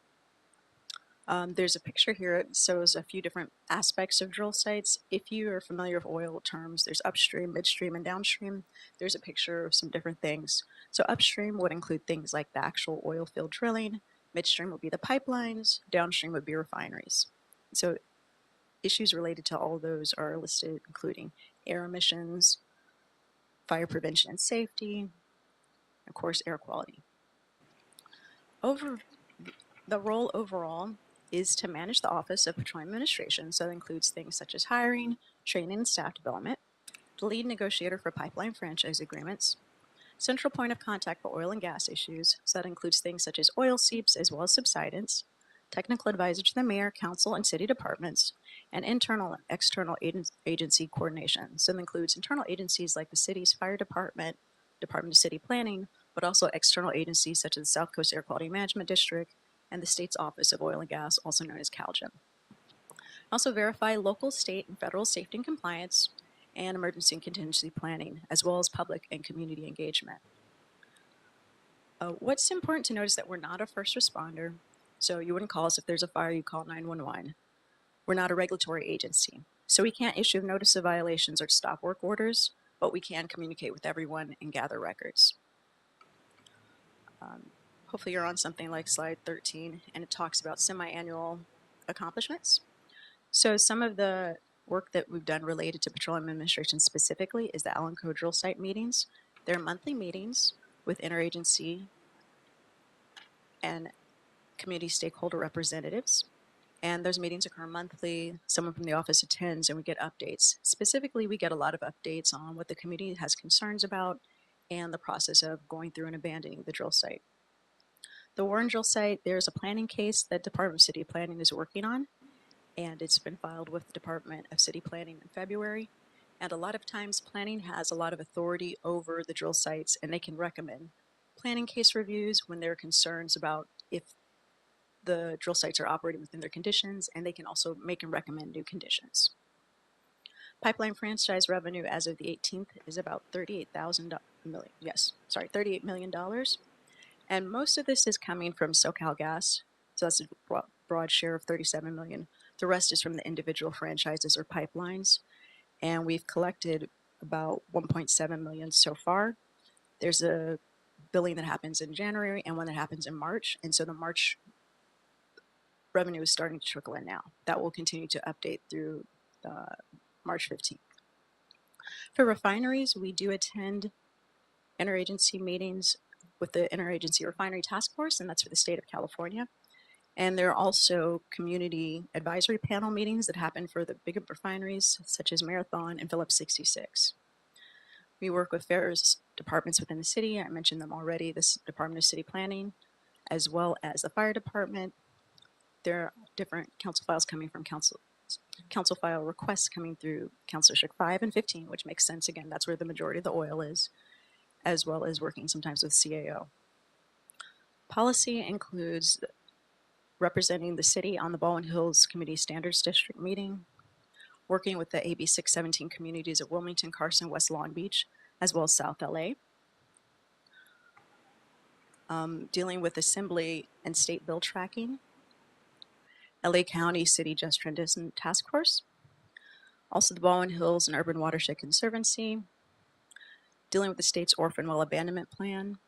There's a picture here. It shows a few different aspects of drill sites. If you are familiar with oil terms, there's upstream, midstream, and downstream. There's a picture of some different things. So upstream would include things like the actual oil field drilling. Midstream would be the pipelines. Downstream would be refineries. So issues related to all of those are listed, including air emissions, fire prevention and safety, of course, air quality. The role overall is to manage the Office of Petroleum Administration, so that includes things such as hiring, training, and staff development, the lead negotiator for pipeline franchise agreements, central point of contact for oil and gas issues, so that includes things such as oil seeps as well as subsidence, technical advisor to the mayor, council, and city departments, and internal and external agency coordination. So that includes internal agencies like the city's fire department, Department of City Planning, but also external agencies such as the South Coast Air Quality Management District and the state's Office of Oil and Gas, also known as CalGEM. Also verify local, state, and federal safety and compliance and emergency and contingency planning, as well as public and community engagement. What's important to notice that we're not a first responder. So you wouldn't call us if there's a fire, you call 911. We're not a regulatory agency. So we can't issue notice of violations or stop work orders, but we can communicate with everyone and gather records. Hopefully you're on something like slide 13, and it talks about semi-annual accomplishments. So some of the work that we've done related to petroleum administration specifically is the Alanco drill site meetings. They're monthly meetings with interagency and community stakeholder representatives. And those meetings occur monthly. Someone from the office attends and we get updates. Specifically, we get a lot of updates on what the community has concerns about and the process of going through and abandoning the drill site. The Warren drill site, there's a planning case that Department of City Planning is working on, and it's been filed with the Department of City Planning in February. And a lot of times planning has a lot of authority over the drill sites, and they can recommend planning case reviews when there are concerns about if the drill sites are operating within their conditions, and they can also make and recommend new conditions. Pipeline franchise revenue as of the 18th is about $38 million. And most of this is coming from SoCalGas. So that's a broad share of $37 million. The rest is from the individual franchises or pipelines. And we've collected about $1.7 million so far. There's a billing that happens in January and one that happens in March. And so the March revenue is starting to trickle in now. That will continue to update through March 15th. For refineries, we do attend interagency meetings with the Interagency Refinery Task Force, and that's for the state of California. And there are also community advisory panel meetings that happen for the big refineries, such as Marathon and Phillips 66. We work with various departments within the city. I mentioned them already, this Department of City Planning, as well as the fire department. There are different council files coming from council file requests coming through Council District 5 and 15, which makes sense. Again, that's where the majority of the oil is, as well as working sometimes with CAO. Policy includes representing the city on the Baldwin Hills Community Standards District meeting, working with the AB 617 communities of Wilmington, Carson, West Long Beach, as well as South LA. Dealing with assembly and state bill tracking, LA County City Just Transition Task Force, also the Baldwin Hills and Urban Watershed Conservancy, dealing with the state's orphan well abandonment plan.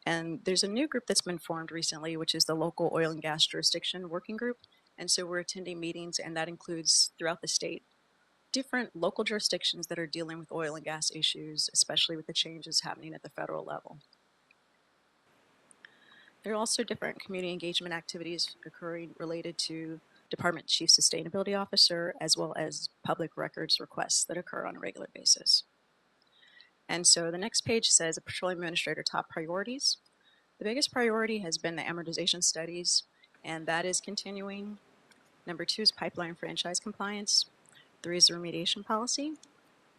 And there's a new group that's been formed recently, which is the Local Oil and Gas Jurisdiction Working Group. And so we're attending meetings, and that includes throughout the state, different local jurisdictions that are dealing with oil and gas issues, especially with the changes happening at the federal level. There are also different community engagement activities occurring related to Department Chief Sustainability Officer, as well as public records requests that occur on a regular basis. And so the next page says a Petroleum Administrator top priorities. The biggest priority has been the amortization studies, and that is continuing. Number 2 is pipeline franchise compliance. 3 is the remediation policy.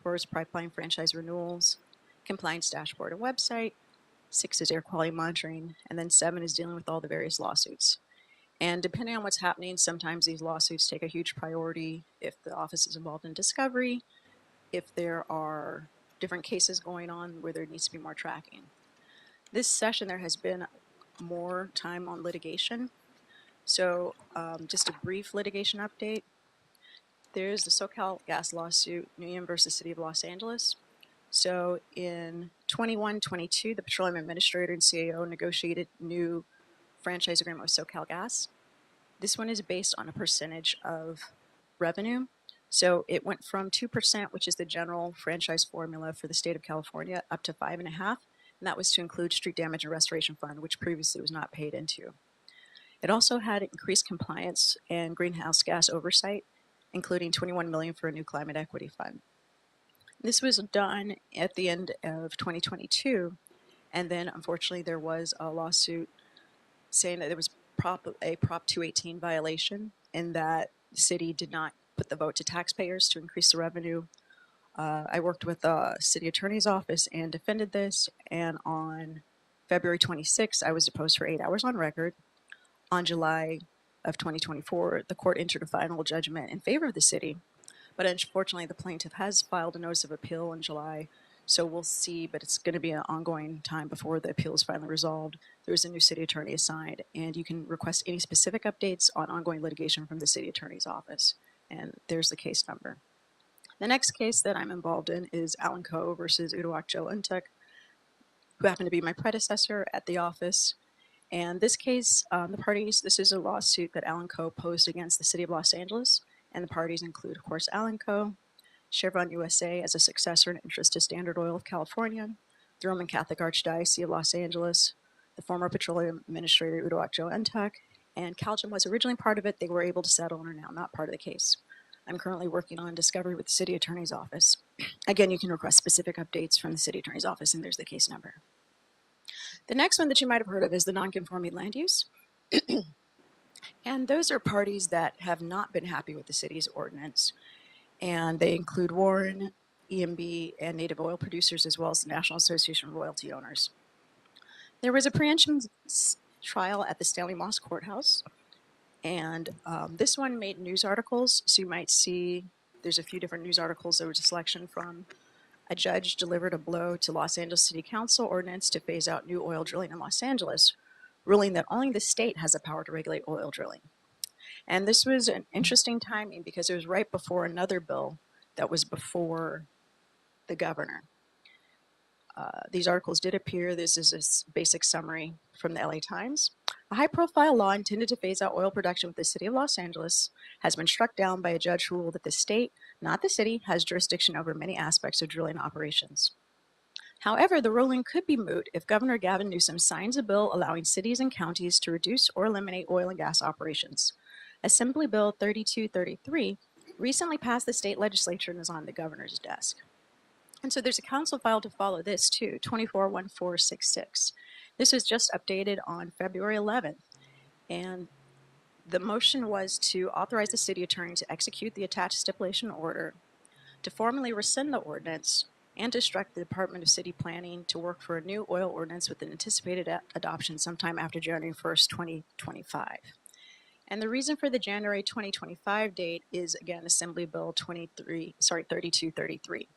4 is pipeline franchise renewals, compliance dashboard and website. 6 is air quality monitoring, and then 7 is dealing with all the various lawsuits. And depending on what's happening, sometimes these lawsuits take a huge priority if the office is involved in discovery, if there are different cases going on where there needs to be more tracking. This session, there has been more time on litigation. So just a brief litigation update. There's the SoCal gas lawsuit, Nguyen versus City of Los Angeles. So in 21-22, the Petroleum Administrator and CAO negotiated new franchise agreement with SoCal Gas. This one is based on a percentage of revenue. So it went from 2%, which is the general franchise formula for the state of California, up to 5.5%, and that was to include street damage and restoration fund, which previously was not paid into. It also had increased compliance and greenhouse gas oversight, including $21 million for a new climate equity fund. This was done at the end of 2022, and then unfortunately there was a lawsuit saying that there was a Prop 218 violation, and that the city did not put the vote to taxpayers to increase the revenue. I worked with the city attorney's office and defended this, and on February 26th, I was deposed for 8 hours on record. On July of 2024, the court entered a final judgment in favor of the city, but unfortunately the plaintiff has filed a notice of appeal in July, so we'll see, but it's going to be an ongoing time before the appeal is finally resolved. There's a new city attorney assigned, and you can request any specific updates on ongoing litigation from the city attorney's office, and there's the case number. The next case that I'm involved in is Alan Coe versus Uduak Joe Untuk, who happened to be my predecessor at the office. And this case, this is a lawsuit that Alan Coe posed against the City of Los Angeles, and the parties include, of course, Alan Coe, Chevron USA as a successor in interest to Standard Oil of California, the Roman Catholic Archdiocese of Los Angeles, the former Petroleum Administrator Uduak Joe Untuk, and Calgem was originally part of it. They were able to settle and are now not part of the case. I'm currently working on discovery with the City Attorney's Office. Again, you can request specific updates from the City Attorney's Office, and there's the case number. The next one that you might have heard of is the non-conforming land use. And those are parties that have not been happy with the city's ordinance. And they include Warren, EMB, and native oil producers, as well as the National Association of Royalty Owners. There was a preemption trial at the Stanley Moss Courthouse. And this one made news articles. So you might see there's a few different news articles. There was a selection from a judge delivered a blow to Los Angeles City Council ordinance to phase out new oil drilling in Los Angeles, ruling that only the state has the power to regulate oil drilling. And this was an interesting timing because it was right before another bill that was before the governor. These articles did appear. This is a basic summary from the LA Times. A high-profile law intended to phase out oil production with the City of Los Angeles has been struck down by a judge who ruled that the state, not the city, has jurisdiction over many aspects of drilling operations. However, the ruling could be moot if Governor Gavin Newsom signs a bill allowing cities and counties to reduce or eliminate oil and gas operations. Assembly Bill 3233 recently passed the state legislature and is on the governor's desk. And so there's a council file to follow this too, 241466. This was just updated on February 11th. And the motion was to authorize the city attorney to execute the attached stipulation order, to formally rescind the ordinance, and to instruct the Department of City Planning to work for a new oil ordinance with an anticipated adoption sometime after January 1st, 2025. And the reason for the January 2025 date is, again, Assembly Bill 3233.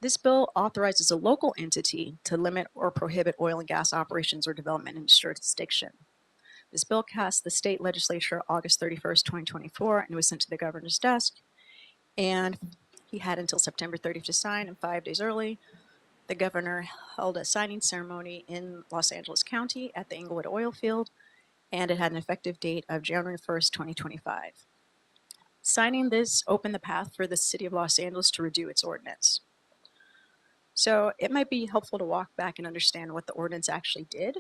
This bill authorizes a local entity to limit or prohibit oil and gas operations or development in its jurisdiction. This bill passed the state legislature August 31st, 2024, and was sent to the governor's desk. And he had until September 30th to sign, and 5 days early, the governor held a signing ceremony in Los Angeles County at the Englewood oil field, and it had an effective date of January 1st, 2025. Signing this opened the path for the city of Los Angeles to redo its ordinance. So it might be helpful to walk back and understand what the ordinance actually did.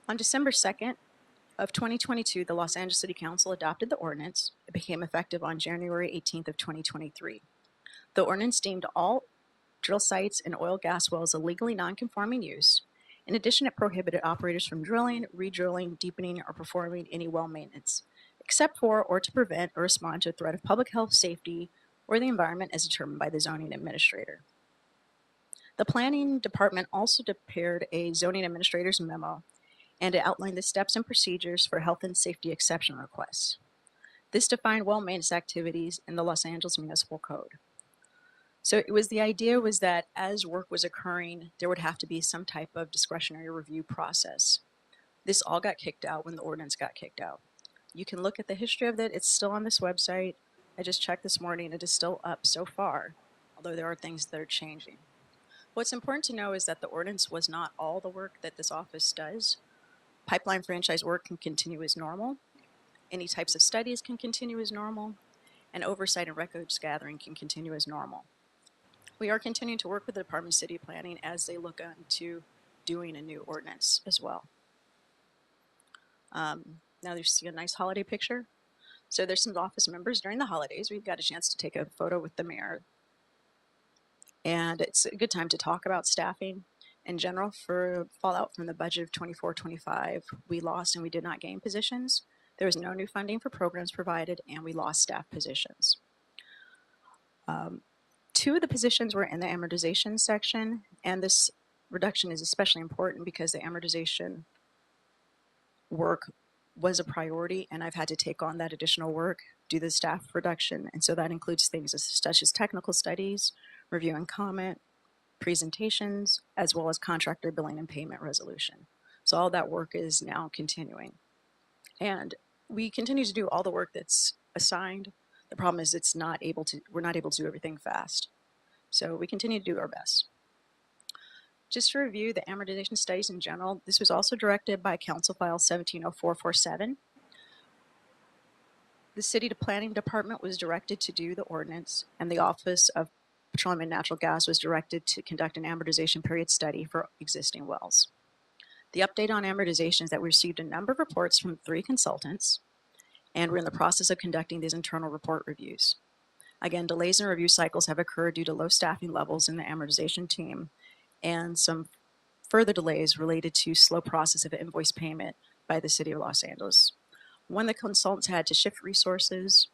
On December 2nd of 2022, the Los Angeles City Council adopted the ordinance. It became effective on January 18th of 2023. The ordinance deemed all drill sites and oil gas wells a legally non-conforming use. In addition, it prohibited operators from drilling, re-drilling, deepening, or performing any well maintenance, except for or to prevent or respond to a threat of public health, safety, or the environment as determined by the zoning administrator. The planning department also prepared a zoning administrator's memo, and it outlined the steps and procedures for health and safety exception requests. This defined well maintenance activities in the Los Angeles Municipal Code. So it was the idea was that as work was occurring, there would have to be some type of discretionary review process. This all got kicked out when the ordinance got kicked out. You can look at the history of it. It's still on this website. I just checked this morning. It is still up so far, although there are things that are changing. What's important to know is that the ordinance was not all the work that this office does. Pipeline franchise work can continue as normal. Any types of studies can continue as normal. And oversight and records gathering can continue as normal. We are continuing to work with the Department of City Planning as they look into doing a new ordinance as well. Now you see a nice holiday picture. So there's some office members during the holidays. We've got a chance to take a photo with the mayor. And it's a good time to talk about staffing. In general, for fallout from the budget of 24-25, we lost and we did not gain positions. There was no new funding for programs provided, and we lost staff positions. 2 of the positions were in the amortization section, and this reduction is especially important because the amortization work was a priority, and I've had to take on that additional work, do the staff reduction, and so that includes things such as technical studies, review and comment, presentations, as well as contractor billing and payment resolution. So all that work is now continuing. And we continue to do all the work that's assigned. The problem is we're not able to do everything fast. So we continue to do our best. Just to review the amortization studies in general, this was also directed by Council File 170447. The City Planning Department was directed to do the ordinance, and the Office of Petroleum and Natural Gas was directed to conduct an amortization period study for existing wells. The update on amortization is that we received a number of reports from 3 consultants, and we're in the process of conducting these internal report reviews. Again, delays in review cycles have occurred due to low staffing levels in the amortization team, and some further delays related to slow process of invoice payment by the City of Los Angeles. When the consultants had to shift resources,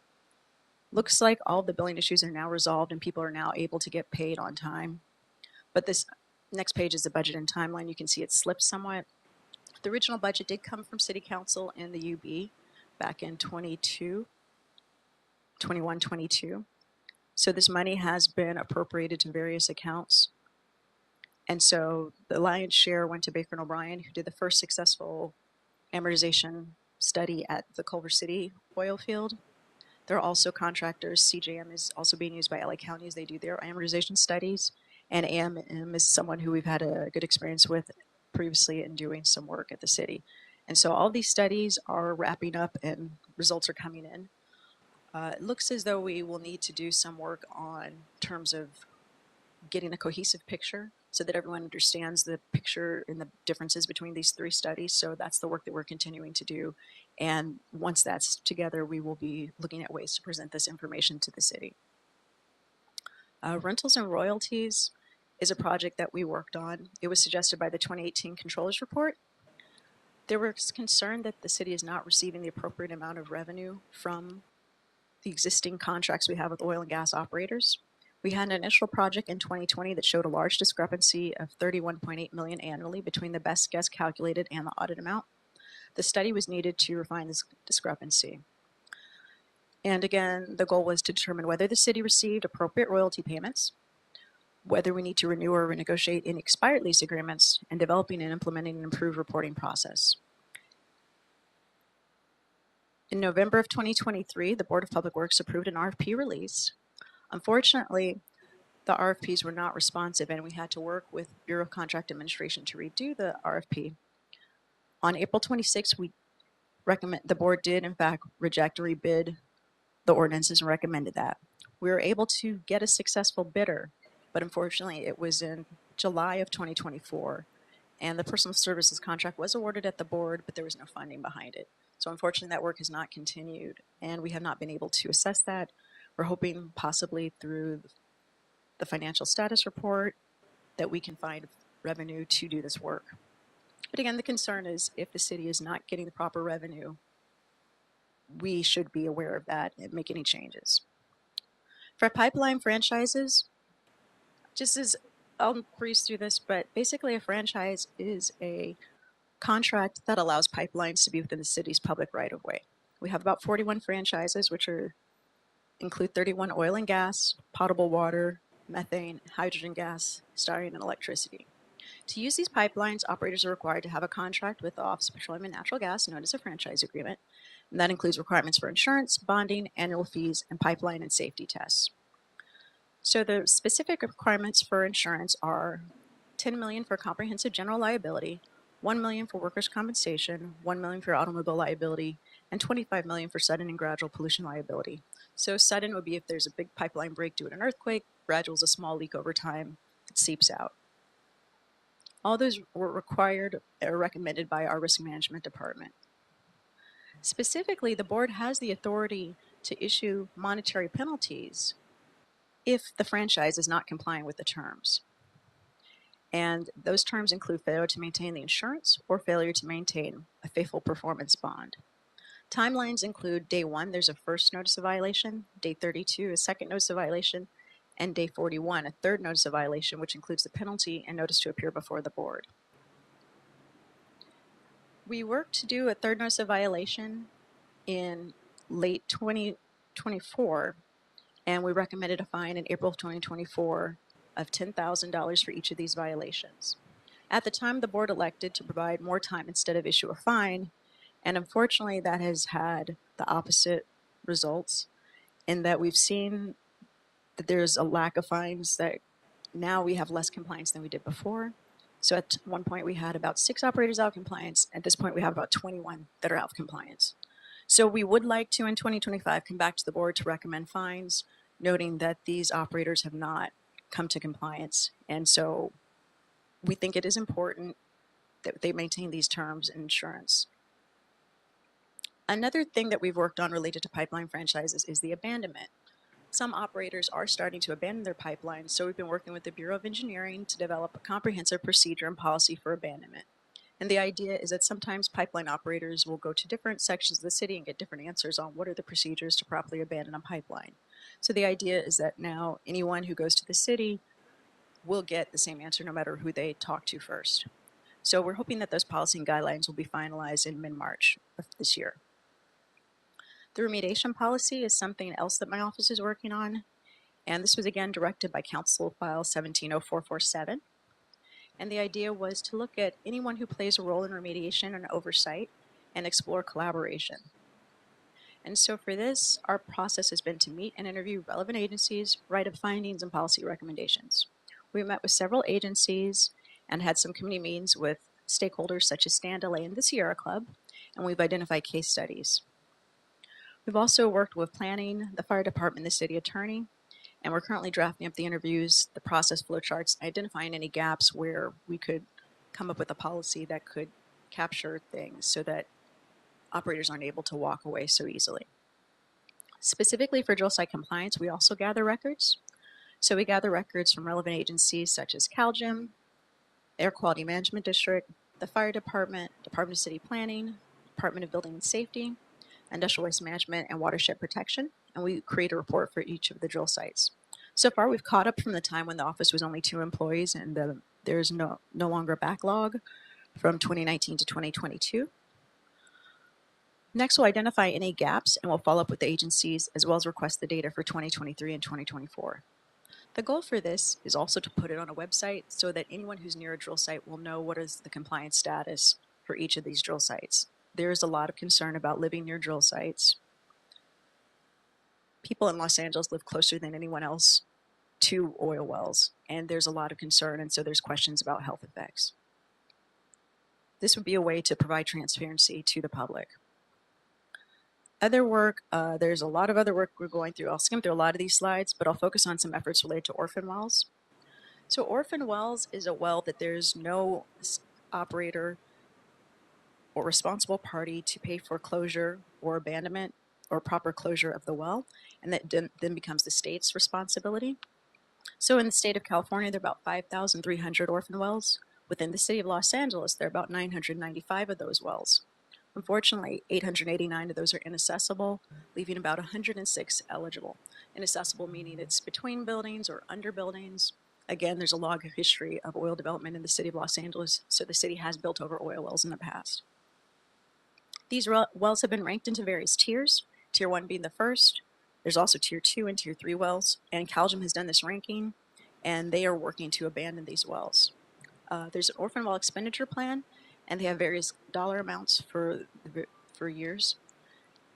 looks like all the billing issues are now resolved and people are now able to get paid on time. But this next page is the budget and timeline. You can see it slipped somewhat. The original budget did come from City Council and the UB back in 21-22. So this money has been appropriated to various accounts. And so the lion's share went to Baker and O'Brien, who did the first successful amortization study at the Culver City oil field. There are also contractors. CJM is also being used by LA County as they do their amortization studies. And AMM is someone who we've had a good experience with previously in doing some work at the city. And so all these studies are wrapping up and results are coming in. It looks as though we will need to do some work on terms of getting a cohesive picture so that everyone understands the picture and the differences between these three studies. So that's the work that we're continuing to do. And once that's together, we will be looking at ways to present this information to the city. Rentals and royalties is a project that we worked on. It was suggested by the 2018 Controllers Report. There was concern that the city is not receiving the appropriate amount of revenue from the existing contracts we have with oil and gas operators. We had an initial project in 2020 that showed a large discrepancy of $31.8 million annually between the best guess calculated and the audit amount. The study was needed to refine this discrepancy. And again, the goal was to determine whether the city received appropriate royalty payments, whether we need to renew or renegotiate any expired lease agreements, and developing and implementing an improved reporting process. In November of 2023, the Board of Public Works approved an RFP release. Unfortunately, the RFPs were not responsive, and we had to work with Bureau of Contract Administration to redo the RFP. On April 26th, the board did in fact reject or rebid the ordinances and recommended that. We were able to get a successful bidder, but unfortunately it was in July of 2024, and the personal services contract was awarded at the board, but there was no funding behind it. So unfortunately that work has not continued, and we have not been able to assess that. We're hoping possibly through the financial status report that we can find revenue to do this work. But again, the concern is if the city is not getting the proper revenue, we should be aware of that and make any changes. For pipeline franchises, I'll breeze through this, but basically a franchise is a contract that allows pipelines to be within the city's public right-of-way. We have about 41 franchises, which include 31 oil and gas, potable water, methane, hydrogen gas, styrene, and electricity. To use these pipelines, operators are required to have a contract with the Office of Petroleum and Natural Gas, known as a franchise agreement, and that includes requirements for insurance, bonding, annual fees, and pipeline and safety tests. So the specific requirements for insurance are $10 million for comprehensive general liability, $1 million for workers' compensation, $1 million for automobile liability, and $25 million for sudden and gradual pollution liability. So sudden would be if there's a big pipeline break due to an earthquake, gradual is a small leak over time, it seeps out. All those were required or recommended by our risk management department. Specifically, the board has the authority to issue monetary penalties if the franchise is not complying with the terms. And those terms include failure to maintain the insurance or failure to maintain a faithful performance bond. Timelines include day 1, there's a first notice of violation, day 32, a second notice of violation, and day 41, a third notice of violation, which includes the penalty and notice to appear before the board. We worked to do a third notice of violation in late 2024, and we recommended a fine in April of 2024 of $10,000 for each of these violations. At the time, the board elected to provide more time instead of issue a fine, and unfortunately that has had the opposite results in that we've seen that there's a lack of fines, that now we have less compliance than we did before. So at one point we had about 6 operators out of compliance. At this point we have about 21 that are out of compliance. So we would like to in 2025 come back to the board to recommend fines, noting that these operators have not come to compliance. And so we think it is important that they maintain these terms and insurance. Another thing that we've worked on related to pipeline franchises is the abandonment. Some operators are starting to abandon their pipelines, so we've been working with the Bureau of Engineering to develop a comprehensive procedure and policy for abandonment. And the idea is that sometimes pipeline operators will go to different sections of the city and get different answers on what are the procedures to properly abandon a pipeline. So the idea is that now anyone who goes to the city will get the same answer no matter who they talk to first. So we're hoping that those policy and guidelines will be finalized in mid-March of this year. The remediation policy is something else that my office is working on, and this was again directed by Council File 170447. And the idea was to look at anyone who plays a role in remediation and oversight and explore collaboration. And so for this, our process has been to meet and interview relevant agencies, write up findings and policy recommendations. We met with several agencies and had some community meetings with stakeholders such as Stand LA and the Sierra Club, and we've identified case studies. We've also worked with planning, the fire department, the city attorney, And we're currently drafting up the interviews, the process flow charts, identifying any gaps where we could come up with a policy that could capture things so that operators aren't able to walk away so easily. Specifically for drill site compliance, we also gather records. So we gather records from relevant agencies such as CalGEM, Air Quality Management District, the Fire Department, Department of City Planning, Department of Building and Safety, Industrial Waste Management, and Watershed Protection, and we create a report for each of the drill sites. So far, we've caught up from the time when the office was only 2 employees, and there's no longer a backlog from 2019 to 2022. Next, we'll identify any gaps, and we'll follow up with the agencies, as well as request the data for 2023 and 2024. The goal for this is also to put it on a website so that anyone who's near a drill site will know what is the compliance status for each of these drill sites. There is a lot of concern about living near drill sites. People in Los Angeles live closer than anyone else to oil wells, and there's a lot of concern, and so there's questions about health effects. This would be a way to provide transparency to the public. Other work, there's a lot of other work we're going through. I'll skim through a lot of these slides, but I'll focus on some efforts related to orphan wells. So orphan wells is a well that there's no operator or responsible party to pay for closure or abandonment or proper closure of the well, and that then becomes the state's responsibility. So in the state of California, there are about 5,300 orphan wells. Within the city of Los Angeles, there are about 995 of those wells. Unfortunately, 889 of those are inaccessible, leaving about 106 eligible. Inaccessible meaning it's between buildings or under buildings. Again, there's a long history of oil development in the city of Los Angeles, so the city has built over oil wells in the past. These wells have been ranked into various tiers, Tier 1 being the first. There's also Tier 2 and Tier 3 wells, and CalGEM has done this ranking, and they are working to abandon these wells. There's an orphan well expenditure plan, and they have various dollar amounts for years.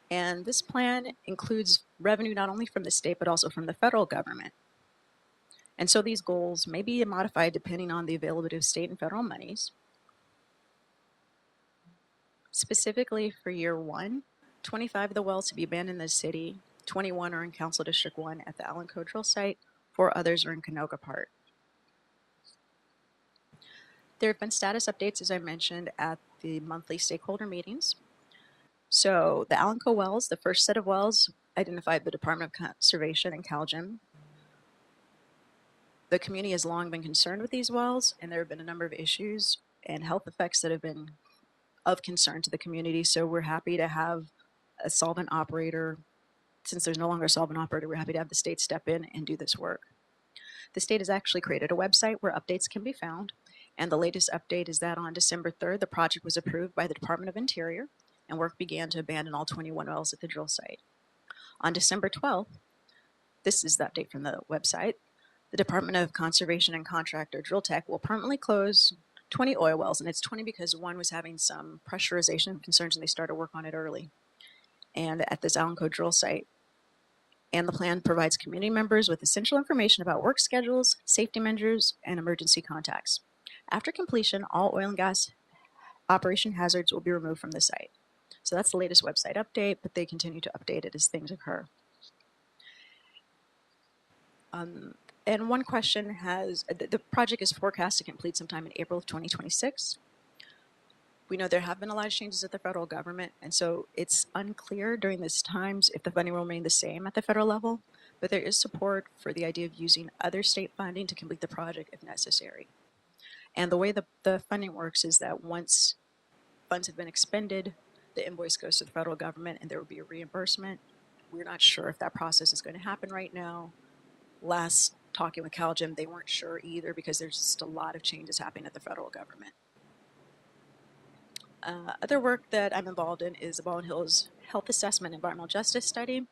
And this plan includes revenue not only from the state, but also from the federal government. And so these goals may be modified depending on the availability of state and federal monies. Specifically for year 1, 25 of the wells to be abandoned in the city, 21 are in Council District 1 at the Alanco drill site, 4 others are in Canoga Park. There have been status updates, as I mentioned, at the monthly stakeholder meetings. So the Alanco wells, the first set of wells, identified the Department of Conservation and CalGEM. The community has long been concerned with these wells, and there have been a number of issues and health effects that have been of concern to the community. So we're happy to have a solvent operator. Since there's no longer a solvent operator, we're happy to have the state step in and do this work. The state has actually created a website where updates can be found. And the latest update is that on December 3rd, the project was approved by the Department of Interior, and work began to abandon all 21 wells at the drill site. On December 12th, this is the update from the website, the Department of Conservation and Contractor Drill Tech will permanently close 20 oil wells, and it's 20 because one was having some pressurization concerns and they started work on it early, and at this Alanco drill site. And the plan provides community members with essential information about work schedules, safety measures, and emergency contacts. After completion, all oil and gas operation hazards will be removed from the site. So that's the latest website update, but they continue to update it as things occur. And one question has, the project is forecast to complete sometime in April of 2026. We know there have been a lot of changes at the federal government, and so it's unclear during this times if the funding will remain the same at the federal level, but there is support for the idea of using other state funding to complete the project if necessary. And the way the funding works is that once funds have been expended, the invoice goes to the federal government and there will be a reimbursement. We're not sure if that process is going to happen right now. Last talking with CalGEM, they weren't sure either because there's just a lot of changes happening at the federal government. Other work that I'm involved in is the Baldwin Hills Health Assessment Environmental Justice Study.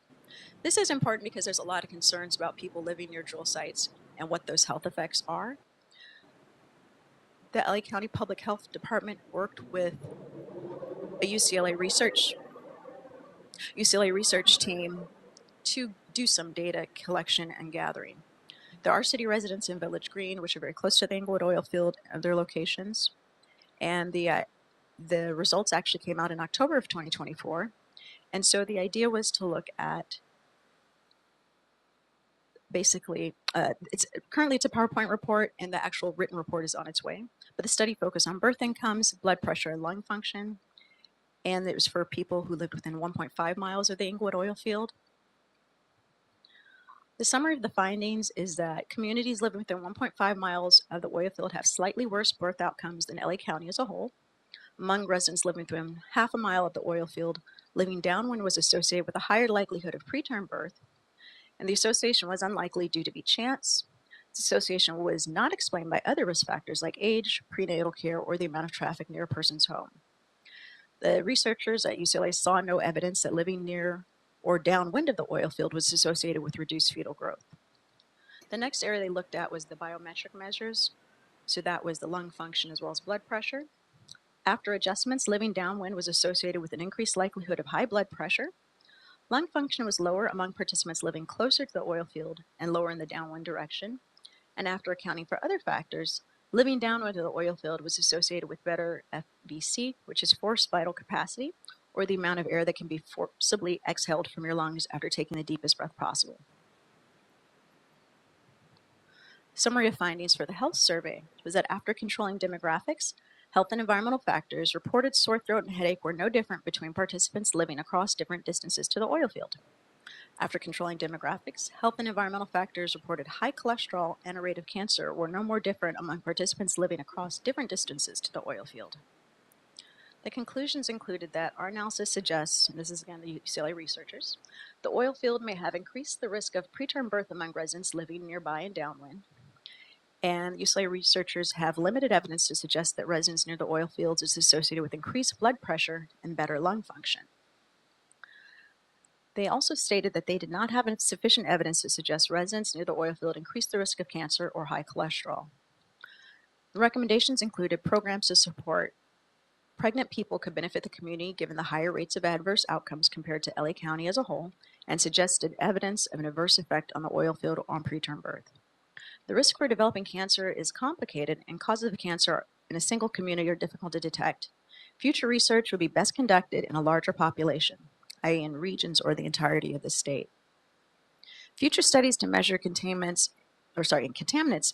This is important because there's a lot of concerns about people living near drill sites and what those health effects are. The LA County Public Health Department worked with a UCLA research team to do some data collection and gathering. There are city residents in Village Green, which are very close to the Englewood oil field and their locations. And the results actually came out in October of 2024. And so the idea was to look at basically, it's currently it's a PowerPoint report, and the actual written report is on its way. But the study focused on birth incomes, blood pressure, and lung function, and it was for people who lived within 1.5 miles of the Inglewood oil field. The summary of the findings is that communities living within 1.5 miles of the oil field have slightly worse birth outcomes than LA County as a whole. Among residents living within half a mile of the oil field, living downwind was associated with a higher likelihood of preterm birth, and the association was unlikely due to be chance. This association was not explained by other risk factors like age, prenatal care, or the amount of traffic near a person's home. The researchers at UCLA saw no evidence that living near or downwind of the oil field was associated with reduced fetal growth. The next area they looked at was the biometric measures. So that was the lung function as well as blood pressure. After adjustments, living downwind was associated with an increased likelihood of high blood pressure. Lung function was lower among participants living closer to the oil field and lower in the downwind direction. And after accounting for other factors, living downwind of the oil field was associated with better FVC, which is forced vital capacity, or the amount of air that can be forcibly exhaled from your lungs after taking the deepest breath possible. Summary of findings for the health survey was that after controlling demographics, health and environmental factors, reported sore throat and headache were no different between participants living across different distances to the oil field. After controlling demographics, health and environmental factors reported high cholesterol and a rate of cancer were no more different among participants living across different distances to the oil field. The conclusions included that our analysis suggests, and this is again the UCLA researchers, the oil field may have increased the risk of preterm birth among residents living nearby and downwind. And UCLA researchers have limited evidence to suggest that residents near the oil fields is associated with increased blood pressure and better lung function. They also stated that they did not have sufficient evidence to suggest residents near the oil field increased the risk of cancer or high cholesterol. The recommendations included programs to support pregnant people could benefit the community given the higher rates of adverse outcomes compared to LA County as a whole, and suggested evidence of an adverse effect on the oil field on preterm birth. The risk for developing cancer is complicated, and causes of cancer in a single community are difficult to detect. Future research would be best conducted in a larger population, i.e. in regions or the entirety of the state. Future studies to measure contaminants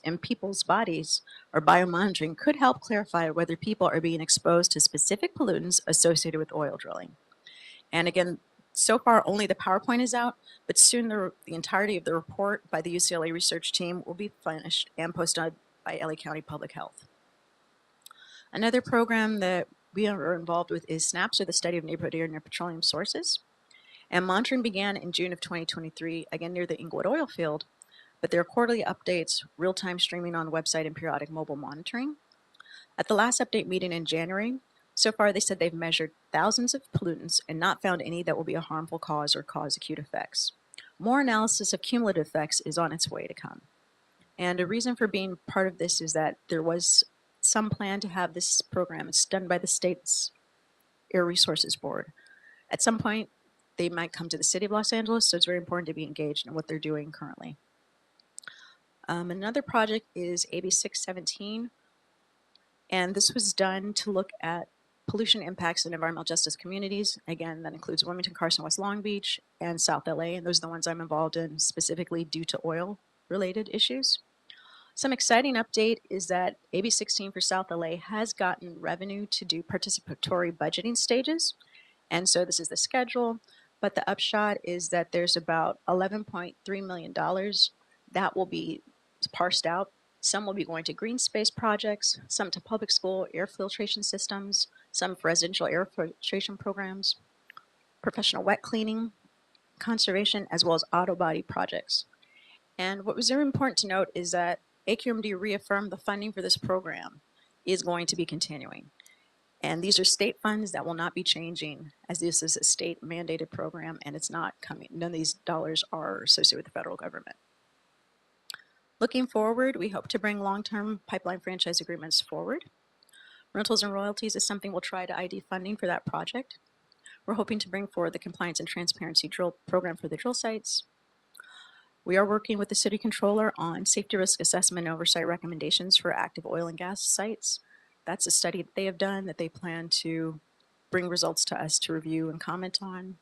in people's bodies or biomonitoring could help clarify whether people are being exposed to specific pollutants associated with oil drilling. And again, so far only the PowerPoint is out, but soon the entirety of the report by the UCLA research team will be finished and posted by LA County Public Health. Another program that we are involved with is SNAPS, or the Study of Neighborhood Air near Petroleum Sources. And monitoring began in June of 2023, again near the Inglewood oil field, but there are quarterly updates, real-time streaming on website, and periodic mobile monitoring. At the last update meeting in January, so far they said they've measured thousands of pollutants and not found any that will be a harmful cause or cause acute effects. More analysis of cumulative effects is on its way to come. And a reason for being part of this is that there was some plan to have this program. It's done by the state's Air Resources Board. At some point, they might come to the city of Los Angeles, so it's very important to be engaged in what they're doing currently. Another project is AB 617, and this was done to look at pollution impacts in environmental justice communities. Again, that includes Wilmington, Carson, West Long Beach, and South LA, and those are the ones I'm involved in specifically due to oil-related issues. Some exciting update is that AB 16 for South LA has gotten revenue to do participatory budgeting stages, and so this is the schedule, but the upshot is that there's about $11.3 million that will be parsed out. Some will be going to green space projects, some to public school air filtration systems, some for residential air filtration programs, professional wet cleaning, conservation, as well as auto body projects. And what was very important to note is that AQMD reaffirmed the funding for this program is going to be continuing. And these are state funds that will not be changing, as this is a state mandated program and it's not coming. None of these dollars are associated with the federal government. Looking forward, we hope to bring long-term pipeline franchise agreements forward. Rentals and royalties is something we'll try to ID funding for that project. We're hoping to bring forward the compliance and transparency drill program for the drill sites. We are working with the city controller on safety risk assessment and oversight recommendations for active oil and gas sites. That's a study that they have done that they plan to bring results to us to review and comment on.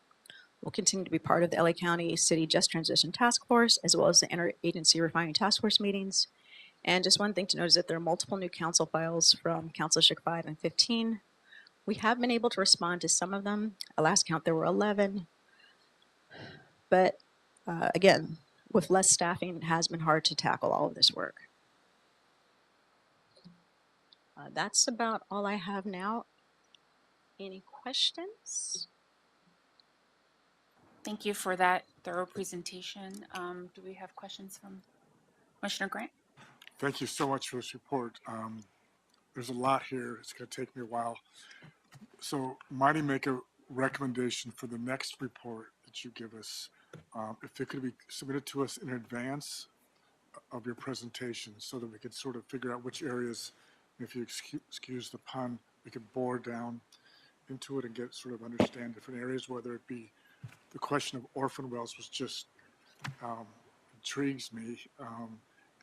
will continue to be part of the LA County City Just Transition Task Force, as well as the Interagency Refining Task Force meetings. And just one thing to note is that there are multiple new council files from Council District 5 and 15. We have been able to respond to some of them. At last count, there were 11. But again, with less staffing, it has been hard to tackle all of this work. That's about all I have now. Any questions? Thank you for that thorough presentation. Do we have questions from Commissioner Grant? Thank you so much for this report. There's a lot here. It's going to take me a while. So might I make a recommendation for the next report that you give us, if it could be submitted to us in advance of your presentation so that we could sort of figure out which areas, if you excuse the pun, we could bore down into it and get sort of understand different areas, whether it be the question of orphan wells, which just intrigues me,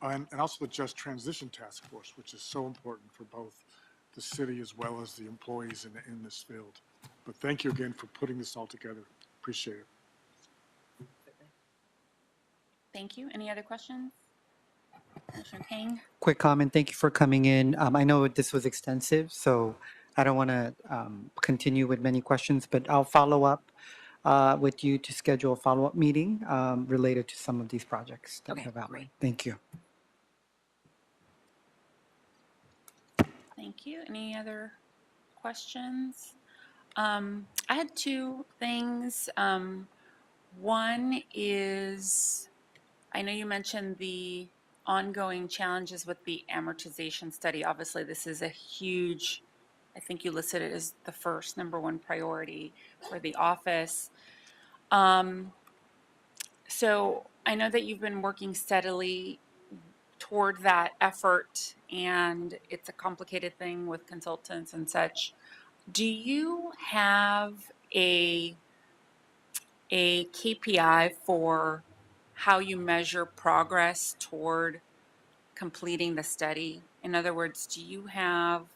and also the Just Transition Task Force, which is so important for both the city as well as the employees in this field. But thank you again for putting this all together. Appreciate it. Thank you. Any other questions? Commissioner King? Quick comment. Thank you for coming in. I know this was extensive, so I don't want to continue with many questions, but I'll follow up with you to schedule a follow-up meeting related to some of these projects that you have outlined. Thank you. Thank you. Any other questions? I had two things. One is, I know you mentioned the ongoing challenges with the amortization study. Obviously, this is a huge, I think you listed it as the first #1 priority for the office. So I know that you've been working steadily toward that effort, and it's a complicated thing with consultants and such. Do you have a KPI for how you measure progress toward completing the study? In other words, do you have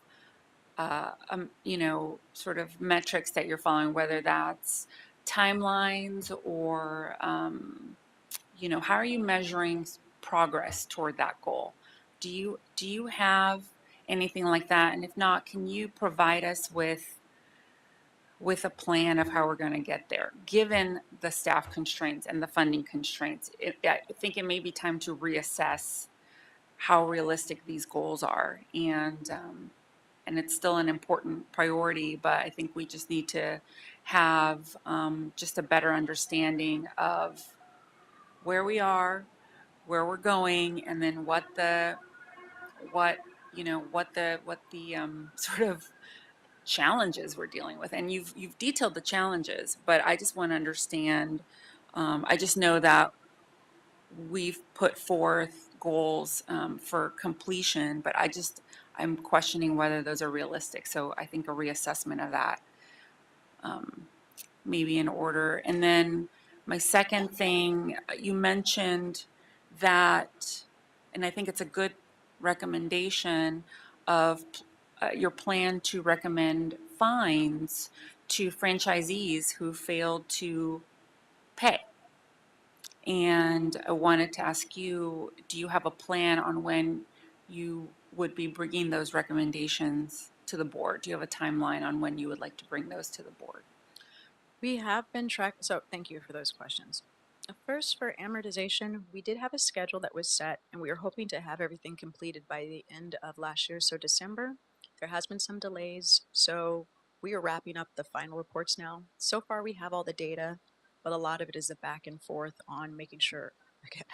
sort of metrics that you're following, whether that's timelines or how are you measuring progress toward that goal? Do you have anything like that? And if not, can you provide us with a plan of how we're going to get there, given the staff constraints and the funding constraints? I think it may be time to reassess how realistic these goals are, and it's still an important priority, but I think we just need to have just a better understanding of where we are, where we're going, and then what the sort of challenges we're dealing with. And you've detailed the challenges, but I just want to understand. I just know that we've put forth goals for completion, but I'm questioning whether those are realistic. So I think a reassessment of that may be in order. And then my second thing, you mentioned that, and I think it's a good recommendation of your plan to recommend fines to franchisees who failed to pay. And I wanted to ask you, do you have a plan on when you would be bringing those recommendations to the board? Do you have a timeline on when you would like to bring those to the board? We have been tracking, so thank you for those questions. First, for amortization, we did have a schedule that was set, and we were hoping to have everything completed by the end of last year, so December. There has been some delays, so we are wrapping up the final reports now. So far, we have all the data, but a lot of it is the back and forth on making sure, again,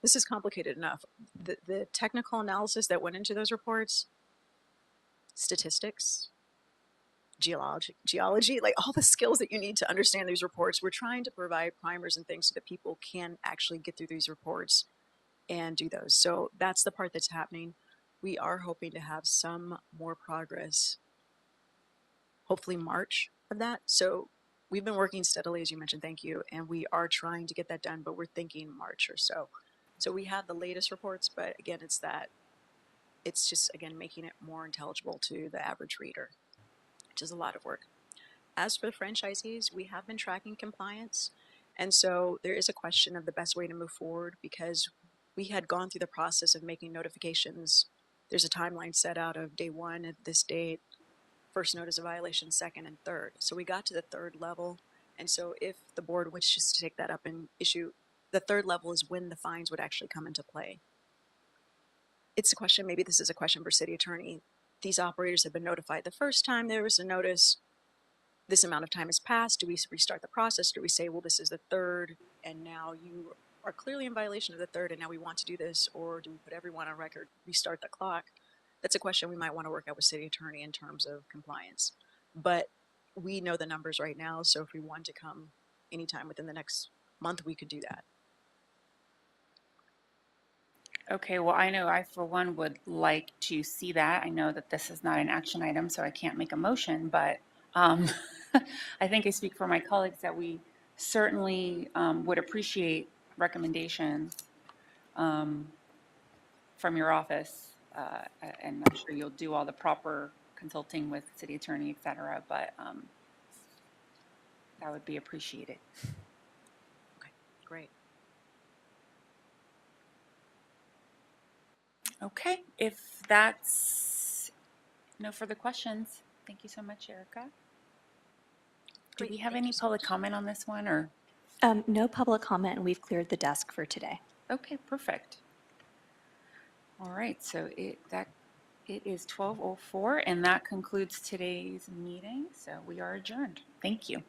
this is complicated enough. The technical analysis that went into those reports, statistics, geology, like all the skills that you need to understand these reports. We're trying to provide primers and things so that people can actually get through these reports and do those. So that's the part that's happening. We are hoping to have some more progress, hopefully March of that. So we've been working steadily, as you mentioned, thank you, and we are trying to get that done, but we're thinking March or so. So we have the latest reports, but again, it's just, again, making it more intelligible to the average reader, which is a lot of work. As for the franchisees, we have been tracking compliance. And so there is a question of the best way to move forward because we had gone through the process of making notifications. There's a timeline set out of day one at this date, first notice of violation, second and third. So we got to the third level. And so if the board wishes to take that up and issue, the third level is when the fines would actually come into play. It's a question, maybe this is a question for city attorney. These operators have been notified the first time there was a notice. This amount of time has passed. Do we restart the process? Do we say, well, this is the third, and now you are clearly in violation of the third, and now we want to do this, or do we put everyone on record, restart the clock? That's a question we might want to work out with city attorney in terms of compliance. But we know the numbers right now, so if we want to come anytime within the next month, we could do that. Okay, well, I know I, for one, would like to see that. I know that this is not an action item, so I can't make a motion, but I think I speak for my colleagues that we certainly would appreciate recommendations from your office, and I'm sure you'll do all the proper consulting with city attorney, et cetera, but that would be appreciated. Okay, great. Okay, if that's no further questions, thank you so much, Erica. Do we have any public comment on this one, or? No public comment, and we've cleared the desk for today. Okay, perfect. All right, so it is 12:04, and that concludes today's meeting. So we are adjourned. Thank you.